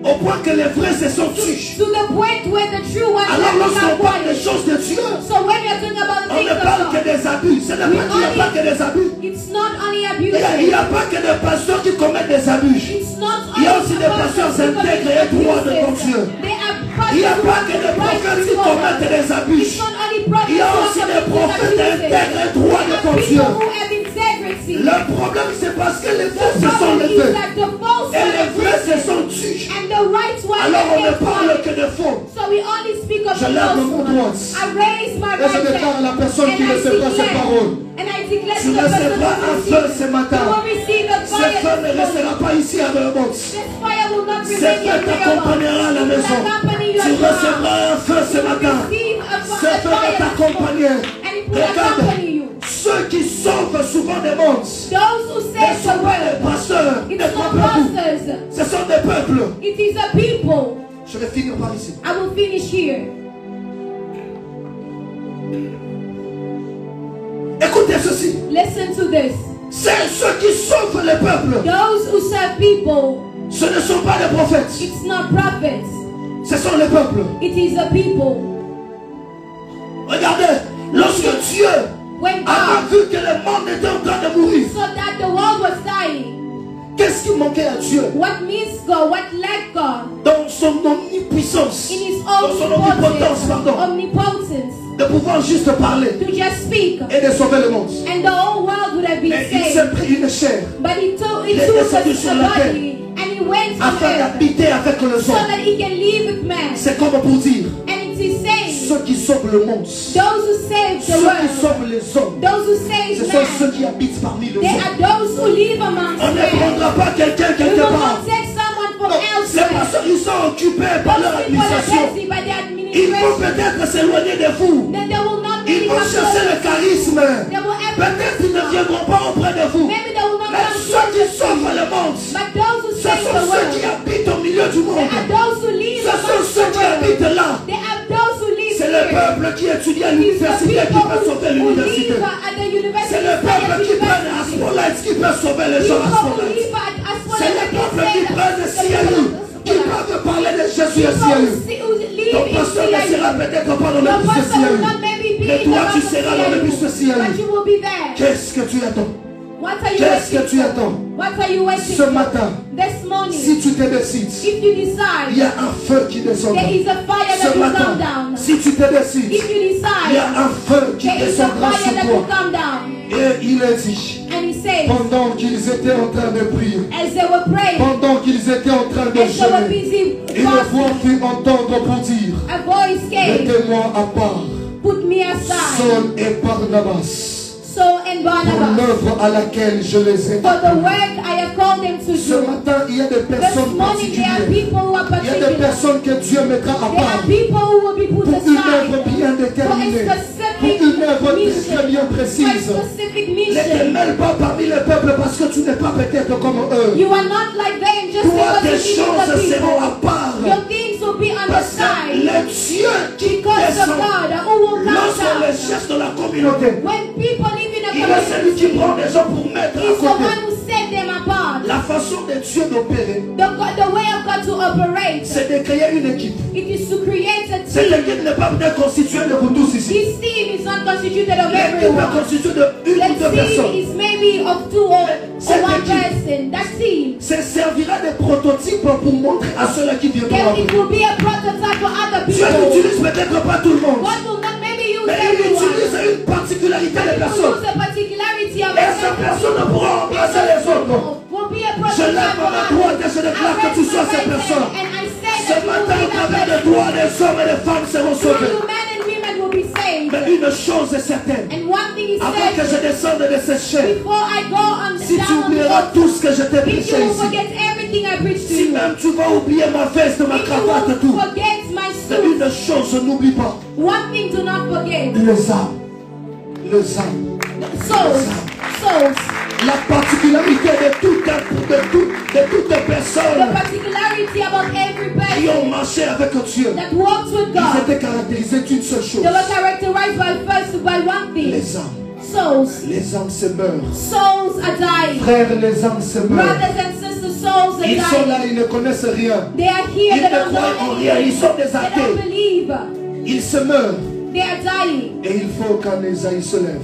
au point que les vrais se sont tus. to the point where the true ones Alors have lorsqu'on become parle des quiet. choses de Dieu, So when you're talking about the on things ne of parle que God, des abus. Ce n'est pas qu'il n'y a pas que des abus. it's not only Il n'y a abuse. pas que des pasteurs qui commettent des abus. It's not Il y a only aussi des pasteurs intègres et droits devant Dieu. Il n'y a pas que des prophètes qui commettent des abus. Il y a aussi des prophètes intègres et droits devant Dieu. Le problème c'est parce que les faux se sont levés et les vrais se sont tus. Alors on ne parle que de faux. So we only speak of Je the lève false mon one. droit. I raise my Et je right déclare à la hand. personne qui And I recevra ces declare- paroles. And I declare Tu to the person recevras un who feu receives- ce matin. You will receive a Ce fire feu ne this morning. restera pas ici à Vermont. This fire will not Ce remain feu in t'accompagnera à la maison. Tu recevras un feu ce matin. Ce feu va t'accompagner. And it will Regarde, accompany you. ceux qui sauvent souvent des mondes, Those who ne say sont the pas des word. pasteurs, It's des not peuples. pastors. Ce sont des peuples. It is a people. Je vais finir par ici. I will finish here. Écoutez ceci. Listen to this. C'est ceux qui sauvent les peuples. Those who serve people, Ce ne sont pas les prophètes. it's not prophets. Ce sont les peuples. It is the people. Regardez, lorsque Dieu When a God vu que le monde était en train de mourir, saw that the world was dying, qu'est-ce qui manquait à Dieu? what means God? What lacked God? Dans son omnipuissance, In His dans son omnipotence, pardon, omnipotence, de pouvoir juste parler to just speak, et de sauver le monde. and the whole world would have been Mais il s'est saved. pris une chair But He took Il est descendu sur a la terre body, and He went on afin earth d'habiter avec les so hommes. that He can live with man. C'est comme pour dire, And it is saying, ceux qui sauvent le monde, those who save the ceux qui world, sauvent les hommes, those who ce save sont ceux man, qui habitent parmi les they hommes. are those who live amongst On ne men. prendra pas quelqu'un We quelque will part. not take someone from Non, les elsewhere. pasteurs, ils sont occupés par leur Those people are administration. busy by their Ils vont administration. peut-être s'éloigner de vous. Then they will not Ils really vont come chercher le close. charisme. They will have Peut-être qu'ils ne viendront pas auprès de vous. Maybe they will not Mais come ceux qui close. sauvent le monde, But those who ce save sont the ceux qui world, habitent au milieu du they monde. are those who live Ce sont amongst ceux the qui world. habitent là. They are those who live C'est le here. peuple qui étudie à It is the l'université qui people peut sauver who l'université. live at the university. C'est le peuple qui prennent Aspolite qui peut sauver les gens People who Aspolite. live at C'est le peuple qui prennent CLU qui peuvent parler de Jésus à CLU. Ton pasteur ne sera peut-être pas dans le bus de CLU. Mais toi tu seras dans le bus de CLU. But you will be there. Qu'est-ce que tu attends? What are you Qu'est-ce que tu waiting for? attends? What are you waiting Ce for? matin, This morning, si tu te décides, if you decide, il y a un feu qui descendra. there is a fire Ce that will come matin, down. si tu te décides, If you il y decide, a un feu qui there is a descendra fire sur that will toi. come down. Et il est dit, And he says, pendant qu'ils étaient en train de prier, as they were praying, pendant qu'ils étaient en train de as they were jeûner, busy une voix fasting, fut entendre pour dire, a voice came, mettez-moi à part, put me aside, Saul et Barnabas, Saul and pour Barnabas, l'œuvre à laquelle je les ai for the appelés. work I have called them to Ce do. matin, il y a des This personnes morning there are particulières. people who are Il y a des particular. personnes que Dieu mettra à There are part people who will be put pour une œuvre aside bien for a déterminée, pour specific une œuvre très mission, bien for a précise. specific Ne te mission. mêle pas parmi le peuple parce que tu n'es pas peut-être comme eux. You are not like them just Toi, tes because you choses are the seront à people. part. Your things will be on the Parce que side le Dieu qui because of descend, God who will come lorsqu'on les down. cherche dans la communauté, When people live in a il est celui qui community, prend des gens pour mettre à He's the côté. one who set them apart. La façon de Dieu d'opérer, The way of God to operate, c'est de créer une équipe. it is to create a Cette team. équipe n'est pas peut-être constituée de vous tous ici. This team is not constituted of L'équipe est everyone. constituée de une ou That deux team personnes. is maybe of two or Cette one équipe. person. That team, Ça servira de prototype pour montrer à ceux-là qui viendront then après. it will be a prototype for other Dieu people. n'utilise peut-être pas tout le monde, God will not maybe use mais il everyone. utilise une particularité He des will personnes. use a particularity of Et ces personnes pourront embrasser les autres. will be a Je prototype lève for ma others. droite et je déclare que tu sois ces personnes. And I say Ce that you matin, will au be travers de that toi, des hommes et des femmes seront person. sauvés. Through men and women will be saved. Mais une chose est certaine, And one thing is avant que je certain, descende de ces chaînes, before I go on si tu down on the oublieras altar, tout ce que je t'ai if you prêché will ici, forget everything I I preach to Si you. même tu vas oublier ma veste, ma If you cravate, won't tout. forget my C'est suit, une chose, n'oublie pas. one thing do not forget. Les âmes. Les âmes. Souls. La particularité de toutes les The personnes particularity about every qui ont person marché avec Dieu, that walks with ils God, étaient caractérisés d'une seule chose. they were characterized by one thing. Les âmes. Souls. Les âmes se meurent. Souls are dying. Frères, les âmes se meurent. Brothers and sisters, souls are Ils sont là, dying. ils ne connaissent rien. They are here, Ils they ne don't croient know en rien, ils anything. sont des They don't athées. believe. Ils se meurent. They are dying. Et il faut qu'un Ésaïe se lève.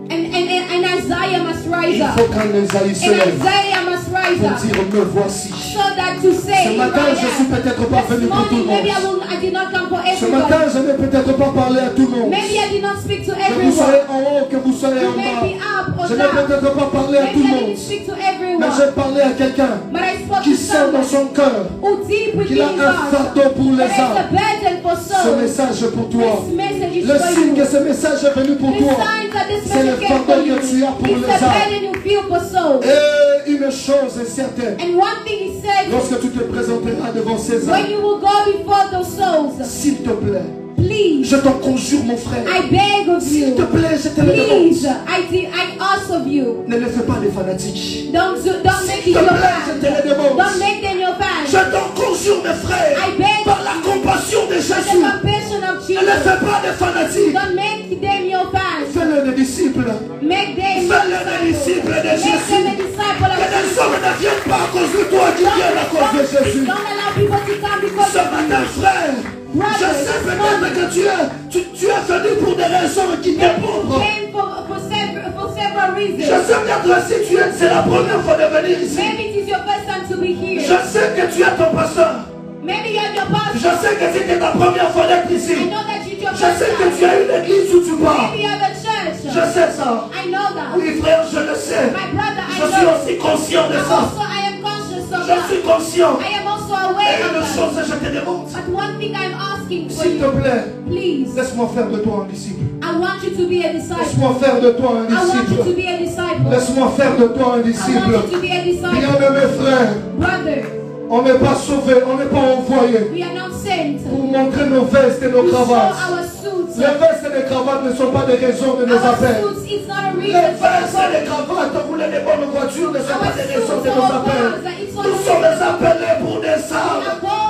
And Isaiah must rise Il up. faut qu'un Ésaïe se And lève. Isaiah must rise Pour up. dire, me voici. So that to say, Ce matin, je suis peut-être pas venu pour tout le maybe monde. I did not come for Ce matin, everybody. je n'ai peut-être pas parlé à tout le monde. Maybe I did not speak to Que vous everyone. soyez en haut, que vous soyez You en may bas. be up or Je n'ai down. peut-être pas parlé à tout Maybe le I monde. didn't speak to Mais everyone. j'ai parlé à quelqu'un But I spoke qui to sent dans someone son cœur who deep qu'il a within un God. fardeau pour les There is a âmes. burden for Ce souls. message est pour toi. This message is Le for signe you. que ce message est venu pour The toi. signs that this C'est le message came fardeau for you. que tu as pour It's les the âmes. burden you feel for souls. Et une chose est certaine. And one thing he said, Lorsque tu te présenteras devant ces when âmes, you will go before those souls, s'il te plaît, please, je t'en conjure mon frère. I beg of S'il te you, plaît, je te le please, demande. I ask of you, Ne les fais pas des fanatiques. don't make S'il it te your plaît, je te fans. le demande. Don't make them your fans. Je t'en conjure mes frères. I beg Par la compassion de the Jésus. compassion of Ne les Jesus. fais pas des fanatiques. Don't make them your fans. Fais-le des disciples. Make them Fais-le des disciples de Make Jésus. them a disciple of Que des Jesus. hommes ne viennent pas à cause de toi, qui viennent à cause de Jésus. Don't allow people to come because Ce matin, frère, je sais peut-être que tu es venu pour des raisons qui you t'éprouvent. came for several Je reasons. sais bien que si c'est la première fois de venir ici. Maybe it is your first time to be Je here. sais que tu es ton pasteur. Maybe you have your Je pastor. sais que c'était ta première fois d'être I ici. know that it's your Je first sais que tu time. as une église où tu pars. Maybe you have a church. Je sais ça. I know that. Oui, frère, je le sais. My brother, I Je suis know. aussi conscient de ça. I am conscious of Je suis that. conscient. I am also Et aware une of that. chose, je te demande. But one thing I'm asking for S'il te you, plaît, please, laisse-moi faire de toi un disciple. I want you to be a disciple. Laisse-moi faire de toi un I want you to disciple. be a disciple. Laisse-moi faire de toi un I want disciple. you to be a disciple. Bien-aimé frère, Brother, on n'est pas sauvé, on n'est pas envoyé we are not sent pour montrer nos vestes et nos to show cravates. our suits. Les vestes et les cravates ne sont pas des raisons de nos Our appels. suits, it's not a Les reason for vestes et les us. cravates, rouler des bonnes voitures ne sont Our pas des raisons suits, de nos our appels. cars, it's not Nous a sommes reason. appelés pour des âmes.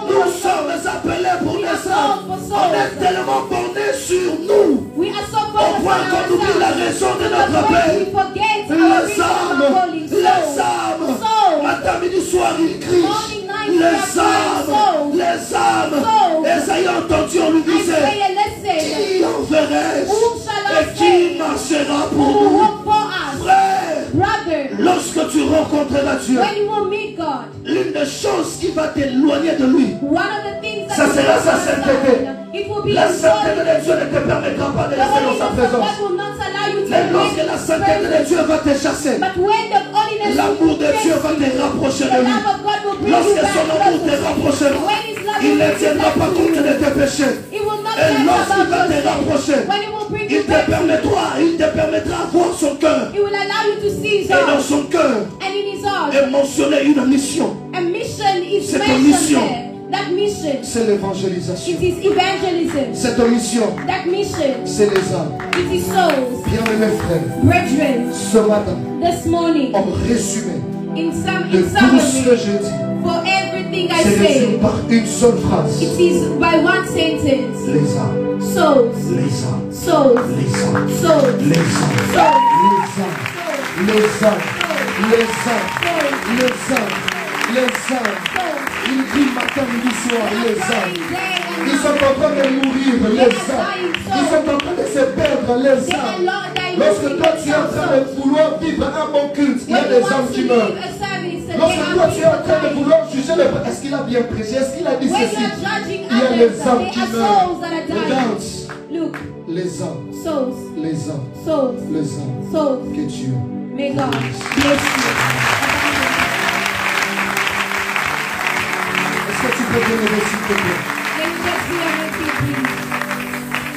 Nous sommes appelés pour des âmes. On est tellement bornés sur nous We are so au focused point on qu'on oublie la ourselves. raison de To the notre point appel. we forget our Les reason of âmes, our calling. les Souls. âmes. Souls. Matin, midi, soir, il crie. Morning, night, Les we are crying. âmes, Souls. les âmes. Souls. Esaïe a entendu, on lui I disait, pray a lesson. qui enverrai-je Whom shall I et qui send? marchera Who pour will nous? walk for us? Frère, Brother, lorsque tu rencontreras Dieu, when you will meet God, l'une des choses qui va t'éloigner de lui, one of the things that Ça will sera make sa us sainteté. stand, it will be la His sainteté holiness. de Dieu ne te permettra pas de The rester dans holiness sa of présence. God will not allow you to Mais remain lorsque in la His sainteté de presence. Dieu va te chasser, But when the holiness l'amour de will Dieu chase va te you, rapprocher de the lui. love of God will bring you Lorsque back son amour te closer. rapprochera, When His love il will ne bring you tiendra back pas to compte you, de tes péchés. He will not Et care lorsqu'il about va your te sin. rapprocher, When He will bring il you te back to you, permettra de voir son cœur. He will allow you to see His Et dans heart. son cœur And in His heart, est mentionnée une mission. a mission is C'est une mentioned mission. there. That mission, C'est l'évangélisation. it is evangelism. Cette mission, That mission, c'est les âmes. it is souls. Bien-aimés frères, Brethren, ce matin, this morning, en résumé in de tout ce que summary, j'ai dit, for everything I c'est résumé say, par une seule phrase. it is by one sentence. Les âmes, Souls, les âmes, souls, les âmes, souls, les âmes, souls, les âmes, les âmes, les âmes, les âmes, les âmes. Il dit matin, midi, soir, les âmes. Ils sont en train de mourir, les âmes. Ils sont en train de se perdre, les âmes. Lorsque toi tu es en train de vouloir vivre un bon culte, il y a des âmes qui meurent. Lorsque toi tu es en train de vouloir juger le prêtre, est-ce qu'il a bien prêché, est-ce qu'il a dit ceci, il y a les âmes qui meurent. Regarde, Look, les âmes, souls, les âmes, souls, les âmes. souls. Que Dieu. May God bless you. Est-ce que tu peux te lever s'il te plaît? Let me just be on your feet, please.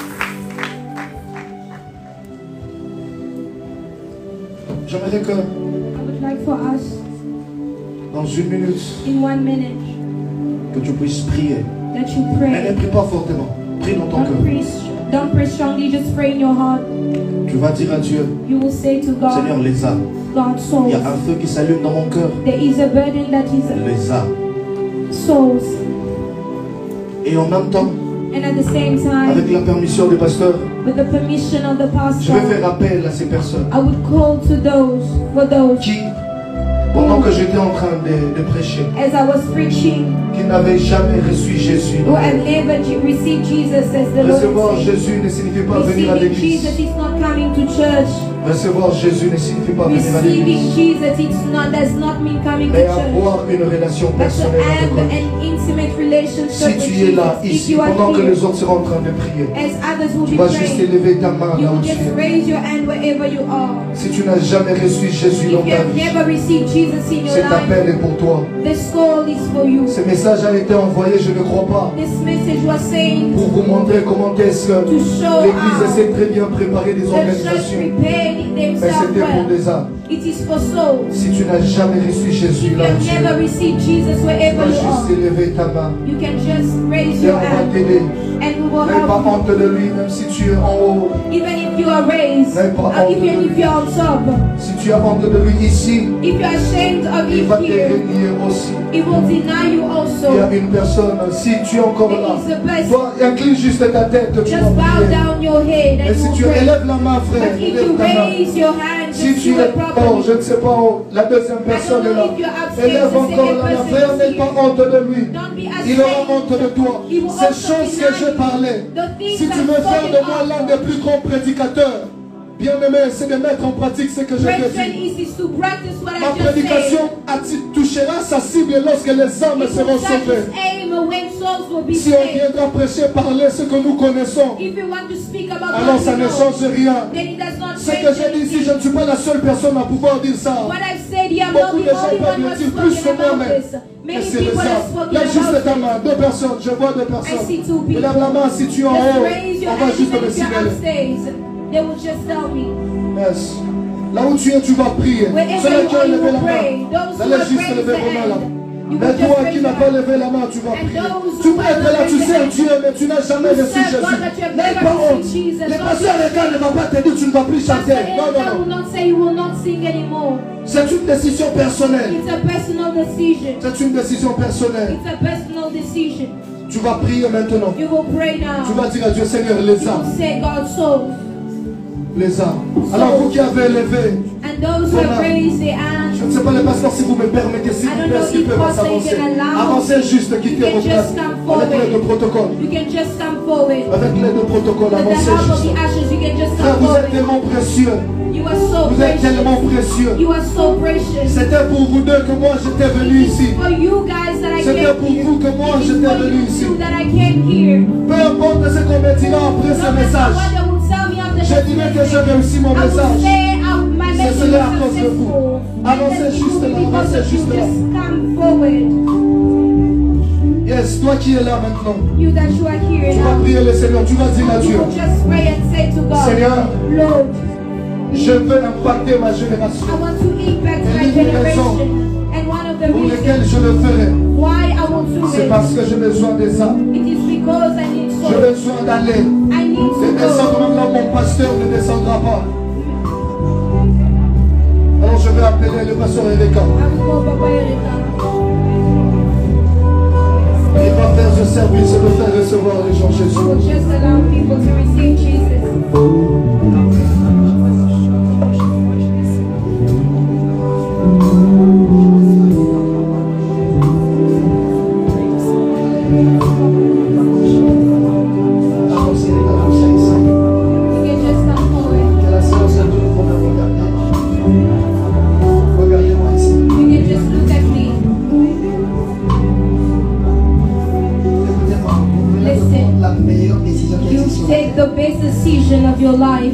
J'aimerais que I would like for us dans 1 minute, in 1 minute, que tu puisses prier. that you Mais ne pray. prie pas fortement. Prie dans ton cœur. Don't pray strongly, just pray in your heart. Tu vas dire à Dieu, You will say to Seigneur, God, les âmes. God's Il y a souls. un feu qui s'allume dans mon cœur. There is a burden that is Les âmes. souls. Et en même temps, And at the same time, avec la permission du pasteur, with the permission of the je vais pastor, faire appel à ces personnes I would call to for those, qui, pendant que j'étais en train de prêcher, as I was preaching, qui n'avaient jamais reçu Jésus. who have never received Jesus as the Recevoir Lord and Savior. Jésus ne signifie pas venir à Receiving l'église. Jesus is not coming to church. Recevoir Jésus ne signifie pas venir à Receiving l'église. Jesus does not mean coming to Mais church. avoir une relation But to personnelle have avec lui. an intimate relationship Si with tu es là, Jesus. If ici, you are pendant que here, les autres seront en train de prier, as others will tu be vas juste praying, élever ta main you là où will tu just es. raise your hand wherever you are. Si tu n'as jamais reçu Jésus If dans you ta have vie, never received Jesus in your cet life, appel est pour toi. this call is for you. Ce message a été envoyé, je ne crois pas, This message was saying pour vous montrer comment est-ce que to show l'Église out essaie très bien de préparer des the church organisations. prepared Mais themselves c'était pour well. des âmes. It is for souls. Si tu n'as jamais reçu If Jésus you là où have tu es, never received Jesus tu wherever vas you juste are, élever ta main. you can just raise Et your on va hand t'aider. and we will N'aie pas help you. honte de lui, même si tu es en haut. Even if you are raised, N'aie pas honte even de if lui. you are on top, Si tu as honte de lui ici, if you are ashamed of il him va te here, renier aussi. it will deny you Il y a also. une personne, si tu es encore There là, is a person. toi, incline juste ta tête, tu Just vas bow prier. down your head Et and si you tu will pray. élèves la main, frère, But if élève you ta main. raise your hand, Si just tu do es it oh, properly. je ne sais pas, la deuxième personne est là. if you're upstairs, Élève the encore second la main, person frère, is n'aie pas here. honte de lui. Don't be Il aura ashamed. honte de toi. He will Ces also choses que deny je you. parlais, The things si tu I've veux faire de spoken moi of. l'un des plus grands prédicateurs, bien aimé, c'est de mettre en pratique ce que je te Brethren, dis. it is to practice what Ma I just said. prédication touchera sa cible lorsque les âmes It seront will touch sauvées. its aim when souls will be Si on saved. viendra prêcher, parler ce que nous connaissons, If you want to speak about alors what ça you ne know, change rien. then it does not Ce change que j'ai dit ici, anything. je ne suis pas la seule personne à pouvoir dire ça. What I've said here, I'm Beaucoup not de the gens only peuvent one le who has dire plus que spoken about moi-même. this. Mais Many c'est les people have âmes. spoken Lève juste about ta it. main, 2 personnes, je vois 2 I see personnes. 2 people. Lève la main si tu es en Just haut, raise your on va hand juste even le if you're signaler. upstairs. They will just tell me. Yes. Là où tu es, tu vas prier. Wherever Ceux qui you ont are, you levé will la pray. main, Those who allez have juste raised lever the vos mains là. hand, you Mais will just toi qui raise n'as your pas hand. levé la main, tu vas And prier. those Tu who peux have être là, not tu raised sais the où tu es, mais tu n'as jamais You reçu serve Jésus. God that you have N'aie never pas honte. received Jesus. Les Don't pasteurs be les gars ne vont pas te dire tu ne vas plus Pastor chanter. Non, non, Elka non. will not say you will not sing anymore. C'est une décision personnelle. It's a personal decision. C'est une décision personnelle. It's a personal decision. Tu vas prier maintenant. You will pray now. Tu vas dire à Dieu, Seigneur, les You âmes. will say God's souls. Les âmes. Alors vous qui avez élevé, And those who have raised their hands, je ne sais pas les pasteurs si vous me permettez, s'il vous plaît, s'ils peuvent s'avancer. Avancez juste, quittez vos places avec l'aide de protocole. you can just come forward. Avec l'aide de protocole, With the avancez help of juste. the ashes, you can just Frère, come vous êtes forward. tellement précieux. You are so Vous êtes tellement precious. précieux. You are so precious. C'était pour vous deux que moi j'étais venu ici. For you guys that I C'était came pour here. vous que moi It is j'étais for venu you ici. too that I came here. Peu importe ce qu'on me dira après ce No matter message, what they will tell me after je this dirais que j'ai message, réussi mon I will message. say my Ce message serait à was cause de vous. successful. Avancez And then it juste will là, be because avancez of you. juste là. Just come forward. Yes, toi qui es là maintenant, You that you are here tu vas now. prier le Seigneur, tu vas dire à You Dieu, will just pray and say to God, Seigneur, Lord, je veux impacter ma génération I want to impact Et my l'une des raisons generation. And one of the pour lesquelles reasons je le ferai. why I want to C'est it, parce que j'ai besoin des âmes. it is because I need J'ai souls. besoin d'aller. I need De to go. descendre même là où mon pasteur ne descendra pas. Alors je vais appeler le pasteur Erika. I will go Papa Erika. Il va faire ce service et me faire recevoir les gens I will Jésus. just allow people to receive Jesus. Avancez, avancez ici. You can just come forward. Que la séance est toute pour me regarder. Regardez-moi ici. You can just look at me. Écoutez-moi. Vous venez de Listen. prendre la meilleure décision qui You existe. take the best decision of your life.